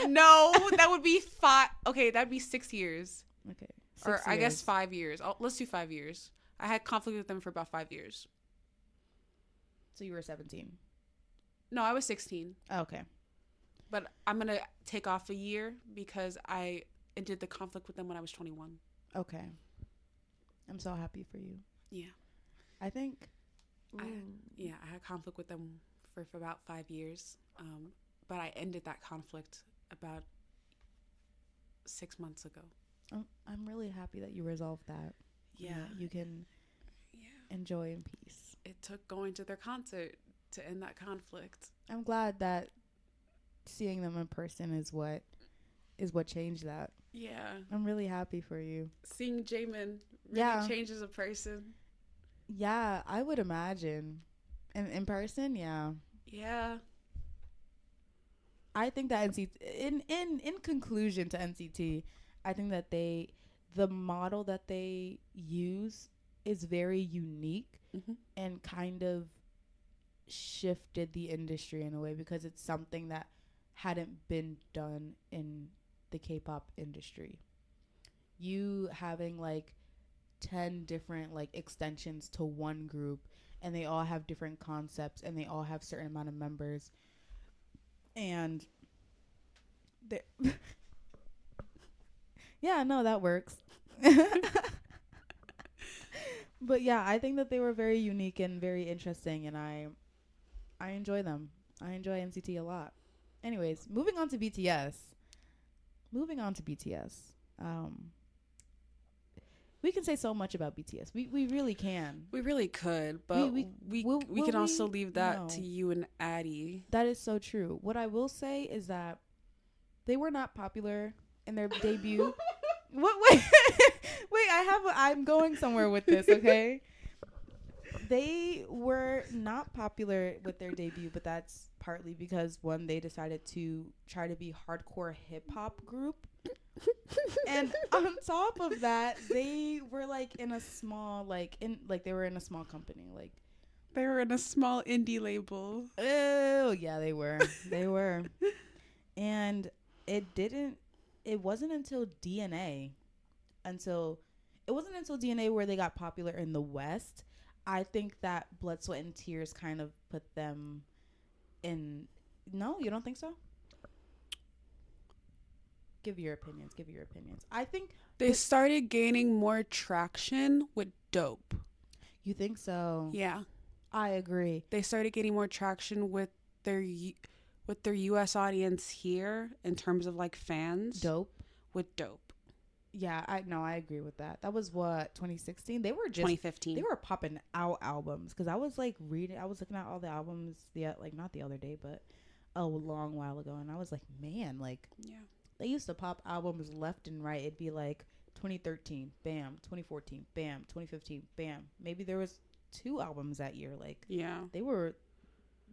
No, that would be 5. Okay, that'd be 6 years. Okay. Or I guess 5 years. Let's do 5 years. I had conflict with them for about 5 years. So you were 17. No, I was 16. Oh, okay. But I'm going to take off a year because I ended the conflict with them when I was 21. Okay. I'm so happy for you. Yeah. I think. I had conflict with them for about 5 years, but I ended that conflict about 6 months ago. I'm really happy that you resolved that. Yeah, You can enjoy in peace. it took going to their concert to end that conflict. I'm glad that seeing them in person is what changed that. Yeah, I'm really happy for you. seeing Jamin really changes a person. Yeah, I would imagine. And in person, yeah. Yeah. I think that in conclusion to NCT, I think that the model that they use is very unique and kind of shifted the industry in a way because it's something that hadn't been done in the K-pop industry. You having like 10 different like extensions to one group, and they all have different concepts and they all have certain amount of members, and yeah, no, that works. But yeah, I think that they were very unique and very interesting, and I enjoy them. I enjoy NCT a lot. Anyways, moving on to BTS. We can say so much about BTS. We really can. We really could, but we can also leave that to you and Addie. That is so true. What I will say is that they were not popular in their debut. What? Wait, wait. I'm going somewhere with this. Okay. They were not popular with their debut, but that's partly because one, they decided to try to be hardcore hip hop group. And on top of that, they were like in a small they were in a small company, like they were in a small indie label. Oh yeah, they were. And it wasn't until DNA where they got popular in the West. I think that Blood, Sweat, and Tears kind of put them in. No, you don't think so? Give your opinions. I think they started gaining more traction with Dope. You think so? Yeah. I agree. They started getting more traction with their US audience here in terms of like fans. Dope. Yeah, I agree with that. That was what, 2016? They were just 2015. They were popping out albums because I was looking at all the albums not the other day, but a long while ago, and I was like, man, like they used to pop albums left and right. It'd be like 2013, bam, 2014, bam, 2015, bam. Maybe there was 2 albums that year. Like they were,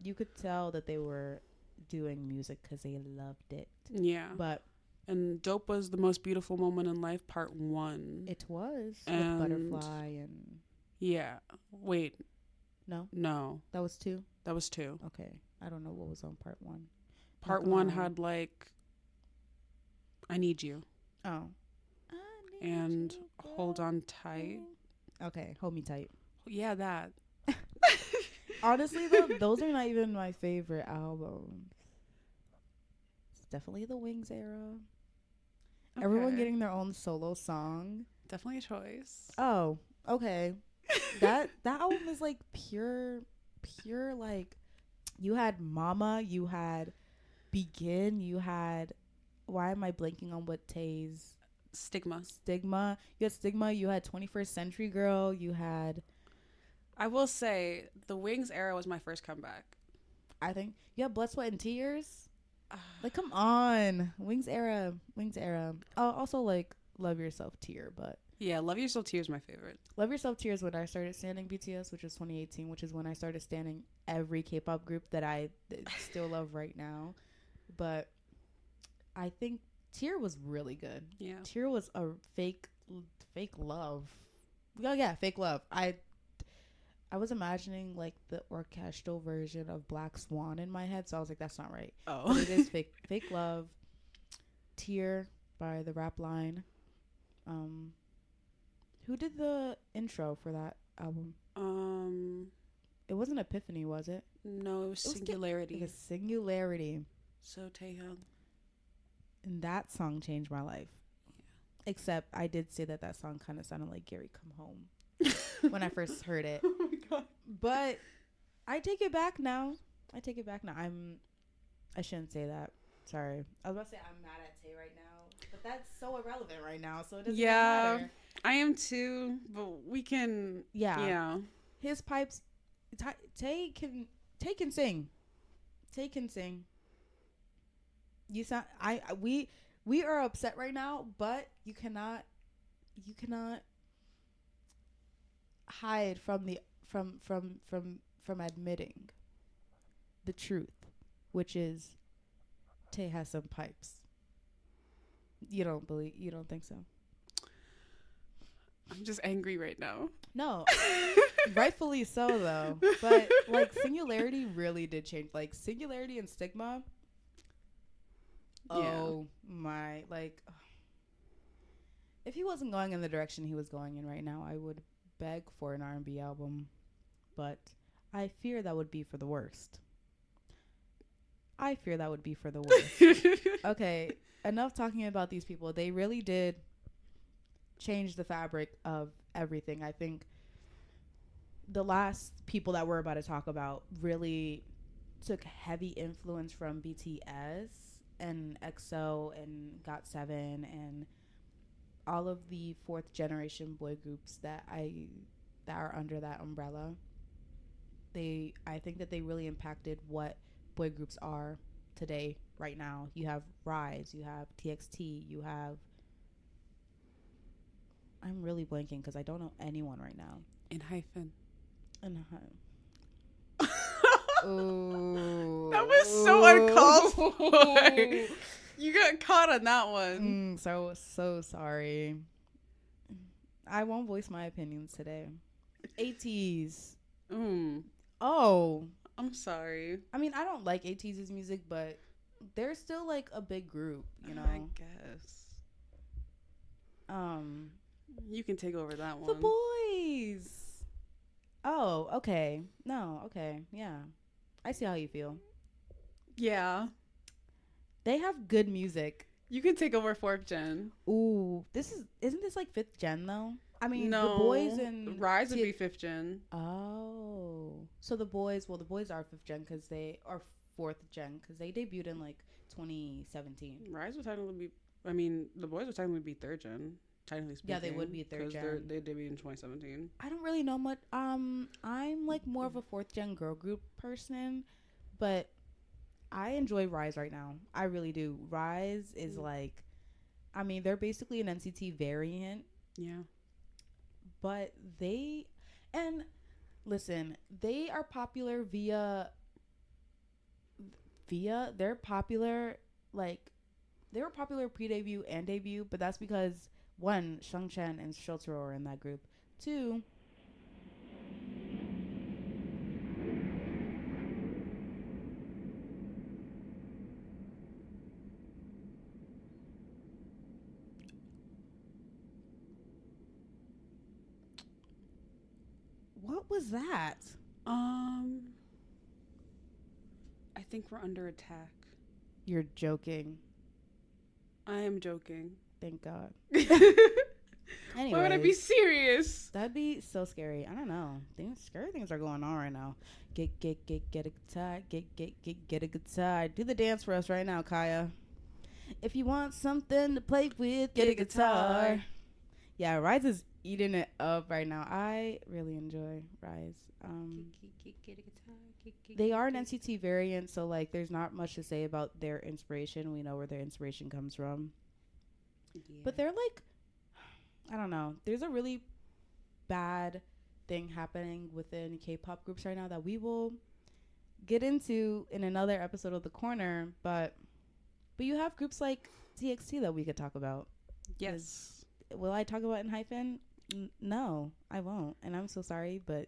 you could tell that they were doing music because they loved it. Yeah, and Dope was the most beautiful moment in life, part 1. It was with Butterfly and wait, no, that was 2. Okay, I don't know what was on part 1. Part 1 had like I Need You. Oh, and Hold On Tight. Okay, Hold Me Tight. Yeah, that. Honestly though, those are not even my favorite albums. It's definitely the Wings era. Okay. Everyone getting their own solo song. Definitely a choice. Oh, okay. that album is like pure like, you had Mama, you had Begin, you had, why am I blanking on what Tay's Stigma. You had Stigma, you had 21st Century Girl, you had, I will say the Wings era was my first comeback. I think you have Blood, Sweat, and Tears. Like, come on. Wings era. Also like Love Yourself Tear, but yeah, Love Yourself Tear is my favorite. Love Yourself Tear is when I started standing BTS, which was 2018, which is when I started standing every K-pop group that I still love right now. But I think Tear was really good. Yeah, Tear was a fake love. Yeah, fake love. I was imagining like the orchestral version of Black Swan in my head, so I was like, that's not right. Oh, but it is fake love. Tear by the Rap Line. Who did the intro for that album? It wasn't Epiphany, was it? No, it was Singularity. It was Singularity. So Taehyung. And that song changed my life. Yeah. Except I did say that song kind of sounded like Gary Come Home. when I first heard it. Oh my god. But I take it back now. I shouldn't say that. Sorry. I was about to say I'm mad at Tay right now, but that's so irrelevant right now, so it doesn't even matter. I am too, but we can. Yeah. His pipes. Tay can sing. Tay can sing. You sound. We are upset right now, but you cannot hide from admitting the truth, which is Tay has some pipes. You don't think so? I'm just angry right now. No. Rightfully so though. But like Singularity really did change. Like Singularity and Stigma. Oh my, like if he wasn't going in the direction he was going in right now, I would beg for an R&B album. But I fear that would be for the worst. Okay, enough talking about these people. They really did change the fabric of everything. I think the last people that we're about to talk about really took heavy influence from BTS and EXO and GOT7 and all of the fourth generation boy groups that are under that umbrella. I think that they really impacted what boy groups are today, right now. You have Rise, you have TXT, you have... I'm really blanking because I don't know anyone right now. ENHYPEN. Ooh. That was so uncalled for. You got caught on that one. So sorry. I won't voice my opinions today. 80s. Oh. I'm sorry. I mean, I don't like 80s' music, but they're still like a big group, you know? I guess. You can take over that one. The Boys. Oh, okay. No, okay. Yeah. I see how you feel. Yeah. They have good music. You can take over 4th gen. Ooh, isn't this like 5th gen though? I mean, no, the Boys and Rise would be 5th gen. Oh, so the Boys are 5th gen because they are 4th gen because they debuted in like 2017. Rise would technically be. I mean, the Boys would technically be 3rd gen. Technically speaking. Yeah, they would be 3rd gen. They debuted in 2017. I don't really know much. I'm like more of a 4th gen girl group person, but I enjoy Rise right now. I really do. Rise is like, I mean, they're basically an NCT variant. Yeah. But they are popular via they're popular, like they were popular pre-debut and debut, but that's because one, Shangchen and Shotaro are in that group. Two, what was that? I think we're under attack. You're joking. I am joking. Thank God. Anyways, why would I be serious? That'd be so scary. I don't know. Scary things are going on right now. Get a guitar. Get a guitar. Do the dance for us right now, Kaia. If you want something to play with, get a guitar. Yeah, Rise is eating it up right now. I really enjoy Rise. Get a guitar. They are an NCT variant, so like there's not much to say about their inspiration. We know where their inspiration comes from. Yeah. But they're like, I don't know. There's a really bad thing happening within K-pop groups right now that we will get into in another episode of The Corner. But you have groups like TXT that we could talk about. Yes. Will I talk about ENHYPEN? No, I won't. And I'm so sorry, but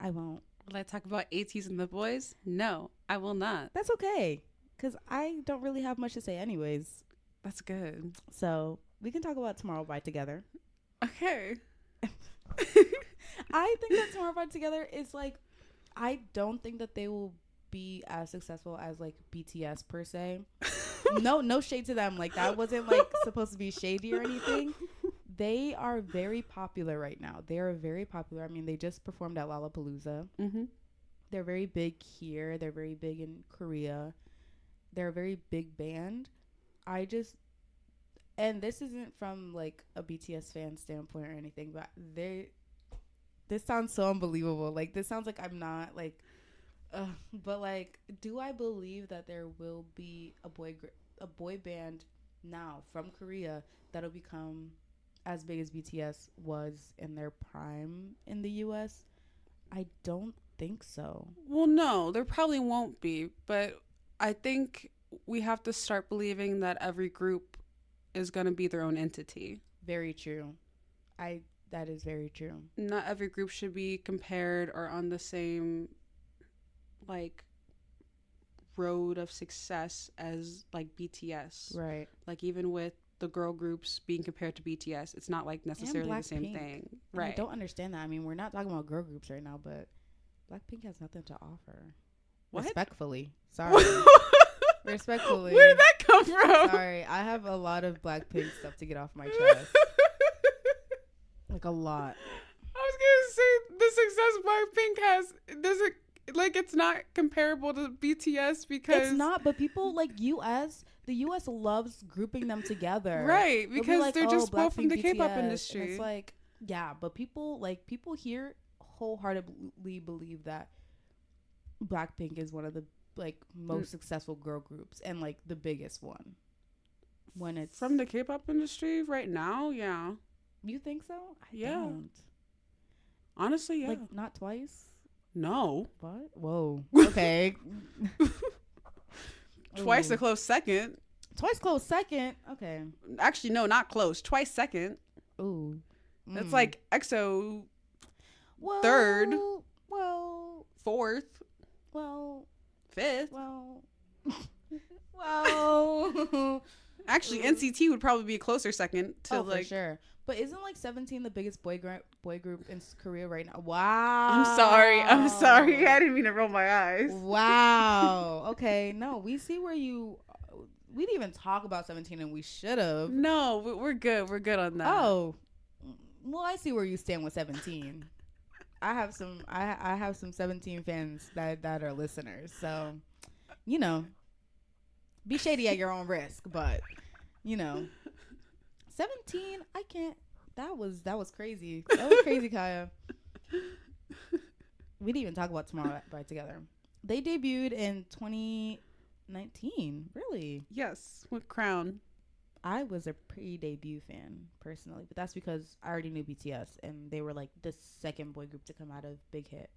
I won't. Will I talk about ATEEZ and the Boys? No, I will not. That's okay, because I don't really have much to say anyways. That's good. So we can talk about Tomorrow by Together. Okay. I think that Tomorrow by Together is like, I don't think that they will be as successful as like BTS per se. No shade to them. Like that wasn't like supposed to be shady or anything. they are very popular right now. They are very popular. I mean, they just performed at Lollapalooza. Mm-hmm. They're very big here. They're very big in Korea. They're a very big band. I just, and this isn't from like a BTS fan standpoint or anything, but this sounds so unbelievable. Like, this sounds like I'm not like, but like, do I believe that there will be a boy band now from Korea that'll become as big as BTS was in their prime in the US? I don't think so. Well, no, there probably won't be, but I think we have to start believing that every group is going to be their own entity. Very true. I That is very true. Not every group should be compared or on the same like road of success as like BTS. Right. Like even with the girl groups being compared to BTS, it's not like necessarily the same thing. Right. I don't understand that. I mean, we're not talking about girl groups right now, but Blackpink has nothing to offer. What? Respectfully. Sorry. Respectfully. Where did that come from? Sorry. I have a lot of Blackpink stuff to get off my chest. Like a lot. I was gonna say the success Blackpink has doesn't like it's not comparable to BTS because it's not. But people like the U.S. loves grouping them together, right? Because like, they're just both from the BTS. K-pop industry. And it's like, yeah, but people here wholeheartedly believe that Blackpink is one of the like most successful girl groups and like the biggest one. When it's from the K-pop industry right now, yeah. You think so? I don't. Honestly, yeah. Like, not twice? No. What? Whoa. Okay. Twice a close second. Twice close second? Okay. Actually, no, not close. Twice second. Ooh. That's like EXO third. Well. Fourth. Well. Fifth. Well. Well. Actually, NCT would probably be a closer second to for sure. But isn't like 17 the biggest boy group in Korea right now? Wow. I'm sorry. I didn't mean to roll my eyes. Wow. Okay. No, we see where you. We didn't even talk about 17, and we should have. No, we're good. We're good on that. Oh. Well, I see where you stand with 17. I have some. I have some 17 fans that are listeners. So, be shady at your own risk, but 17, I can't. That was crazy. That was crazy, Kaia. We didn't even talk about Tomorrow by Together. They debuted in 2019. Really? Yes, with Crown. I was a pre-debut fan personally, but that's because I already knew BTS and they were like the second boy group to come out of Big Hit.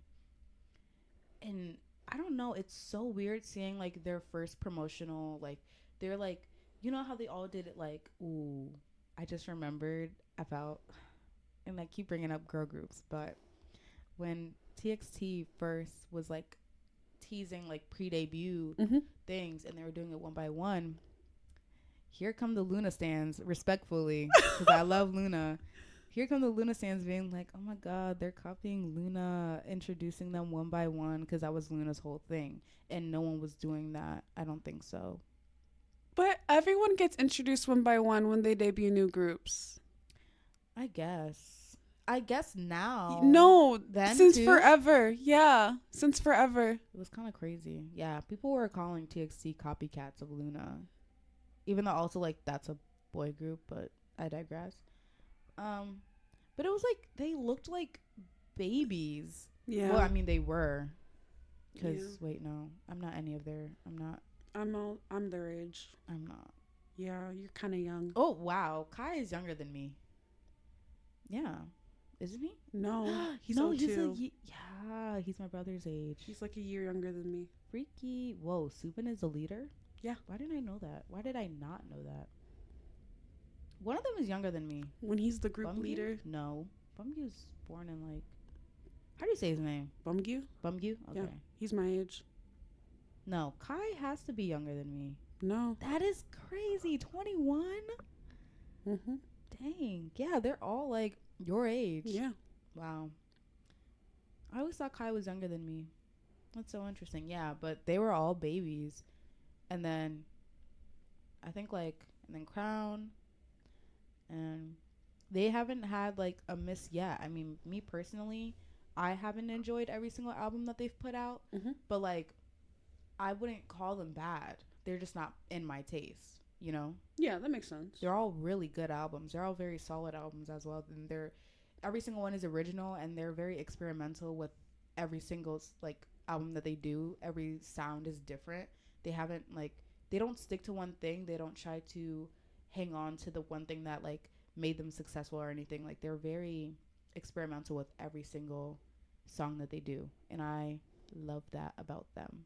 And I don't know, it's so weird seeing like their first promotional, like they're like, how they all did it like, ooh, I just remembered about, and I keep bringing up girl groups, but when TXT first was like teasing like pre-debut things and they were doing it one by one, here come the Luna stands, respectfully, because I love Luna. Here come the Luna stands being like, oh my God, they're copying Luna, introducing them one by one, because that was Luna's whole thing. And no one was doing that. I don't think so. But everyone gets introduced one by one when they debut new groups. I guess now. No, then since too? forever. Yeah, since forever. It was kind of crazy. Yeah, people were calling TXT copycats of Luna. Even though also, like, that's a boy group, but I digress. But it was like, they looked like babies. Yeah. Well, I mean, they were. Because, wait, no. I'm not any of their, I'm not. I'm their age. I'm not. Yeah, you're kind of young. Oh, wow. Kai is younger than me. Yeah. Isn't he? No, he's old too. Yeah, he's my brother's age. He's like a year younger than me. Freaky. Whoa, Subin is the leader? Yeah. Why didn't I know that? Why did I not know that? One of them is younger than me. When he's the group Bumgyu? leader? No. Bumgyu's born in like... How do you say his name? Bumgyu? Bumgyu? Okay. Yeah, he's my age. No, Kai has to be younger than me. No. That is crazy. 21? Mm-hmm. Dang. Yeah, they're all like your age. Yeah. Wow. I always thought Kai was younger than me. That's so interesting. Yeah, but they were all babies. And then I think like, and then Crown and they haven't had like a miss yet. I mean, me personally, I haven't enjoyed every single album that they've put out, Mm-hmm. but like I wouldn't call them bad. They're just not in my taste, you know? Yeah, that makes sense. They're all really good albums. They're all very solid albums as well. And they're every single one is original, and they're very experimental with every single like album that they do. Every sound is different. They haven't like they don't stick to one thing. They don't try to hang on to the one thing that like made them successful or anything. Like they're very experimental with every single song that they do, and I love that about them.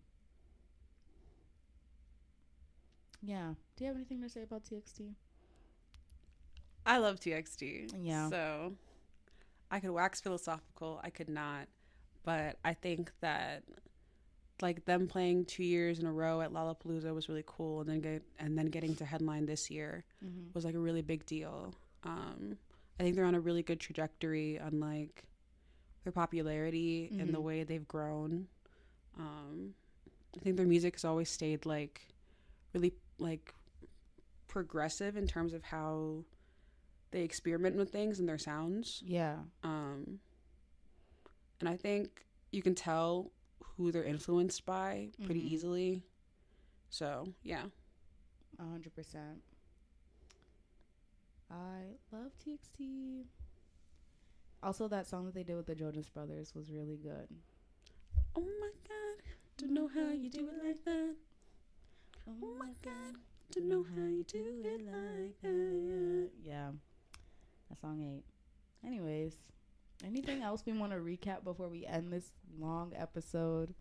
Yeah. Do you have anything to say about TXT? I love TXT. Yeah. So I could wax philosophical. I could not. But I think that like them playing 2 years in a row at Lollapalooza was really cool, and then getting to headline this year was like a really big deal. I think they're on a really good trajectory on like their popularity and the way they've grown. I think their music has always stayed like really like progressive in terms of how they experiment with things and their sounds. Yeah. And I think you can tell who they're influenced by pretty easily. So, yeah. 100%. I love TXT. Also, that song that they did with the Jonas Brothers was really good. Oh my God, don't know how you do it like that. Oh my God, don't know how you do it like that. Yeah, that song ate. Anyways, anything else we want to recap before we end this long episode?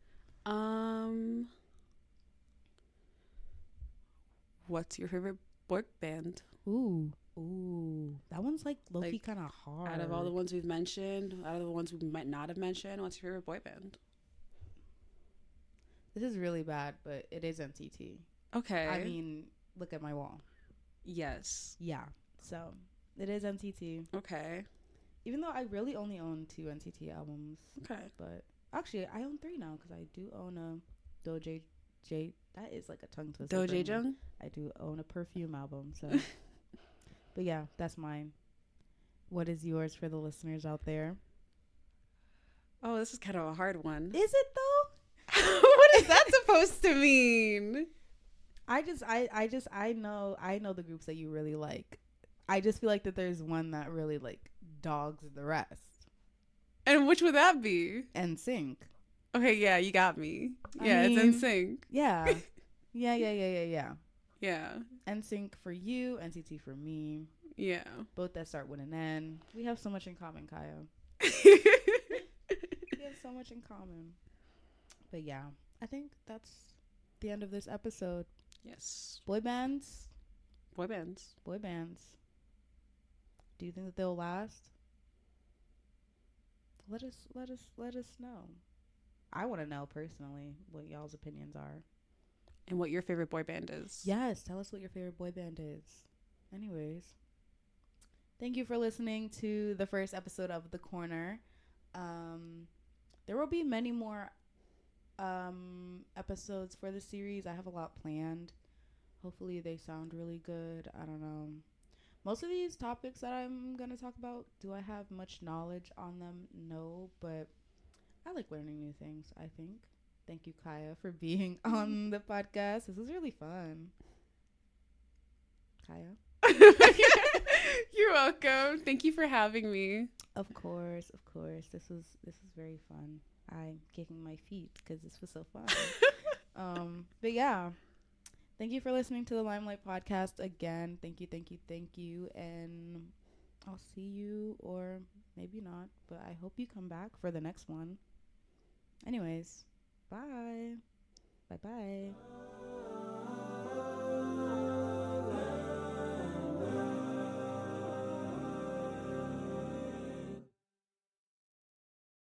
What's your favorite boy band? Ooh, that one's like low-key Like, kind of hard. Out of all the ones we've mentioned, out of the ones we might not have mentioned, what's your favorite boy band? This is really bad, but it is NCT. Okay. I mean, look at my wall. Yes. Yeah, so it is NCT. Okay. Even though I really only own 2 NCT albums. Okay. But actually, I own 3 now because I do own a Doja J. That is like a tongue twister. Doja Jung? I do own a perfume album. So, but yeah, that's mine. What is yours for the listeners out there? Oh, this is kind of a hard one. Is it though? What is that supposed to mean? I know the groups that you really like. I just feel like that there's one that really like dogs the rest. And which would that be? NSYNC. Okay, yeah, you got me. I Yeah, mean, it's NSYNC. Yeah. Yeah. Yeah. NSYNC for you, NCT for me. Yeah. Both that start with an N. We have so much in common, Kaia. We have so much in common. But yeah, I think that's the end of this episode. Yes. Boy bands. Boy bands. Boy bands. Do you think that they'll last? Let us know. I want to know personally what y'all's opinions are. And what your favorite boy band is. Yes, tell us what your favorite boy band is. Anyways, thank you for listening to the first episode of The Corner. There will be many more episodes for the series. I have a lot planned. Hopefully they sound really good. I don't know. Most of these topics that I'm going to talk about, do I have much knowledge on them? No, but I like learning new things, I think. Thank you, Kaia, for being on the podcast. This was really fun. Kaia? You're welcome. Thank you for having me. Of course. This was very fun. I'm kicking my feet because this was so fun. But yeah, thank you for listening to the Limelight podcast again. Thank you. And I'll see you, or maybe not, but I hope you come back for the next one. Anyways, bye. Bye.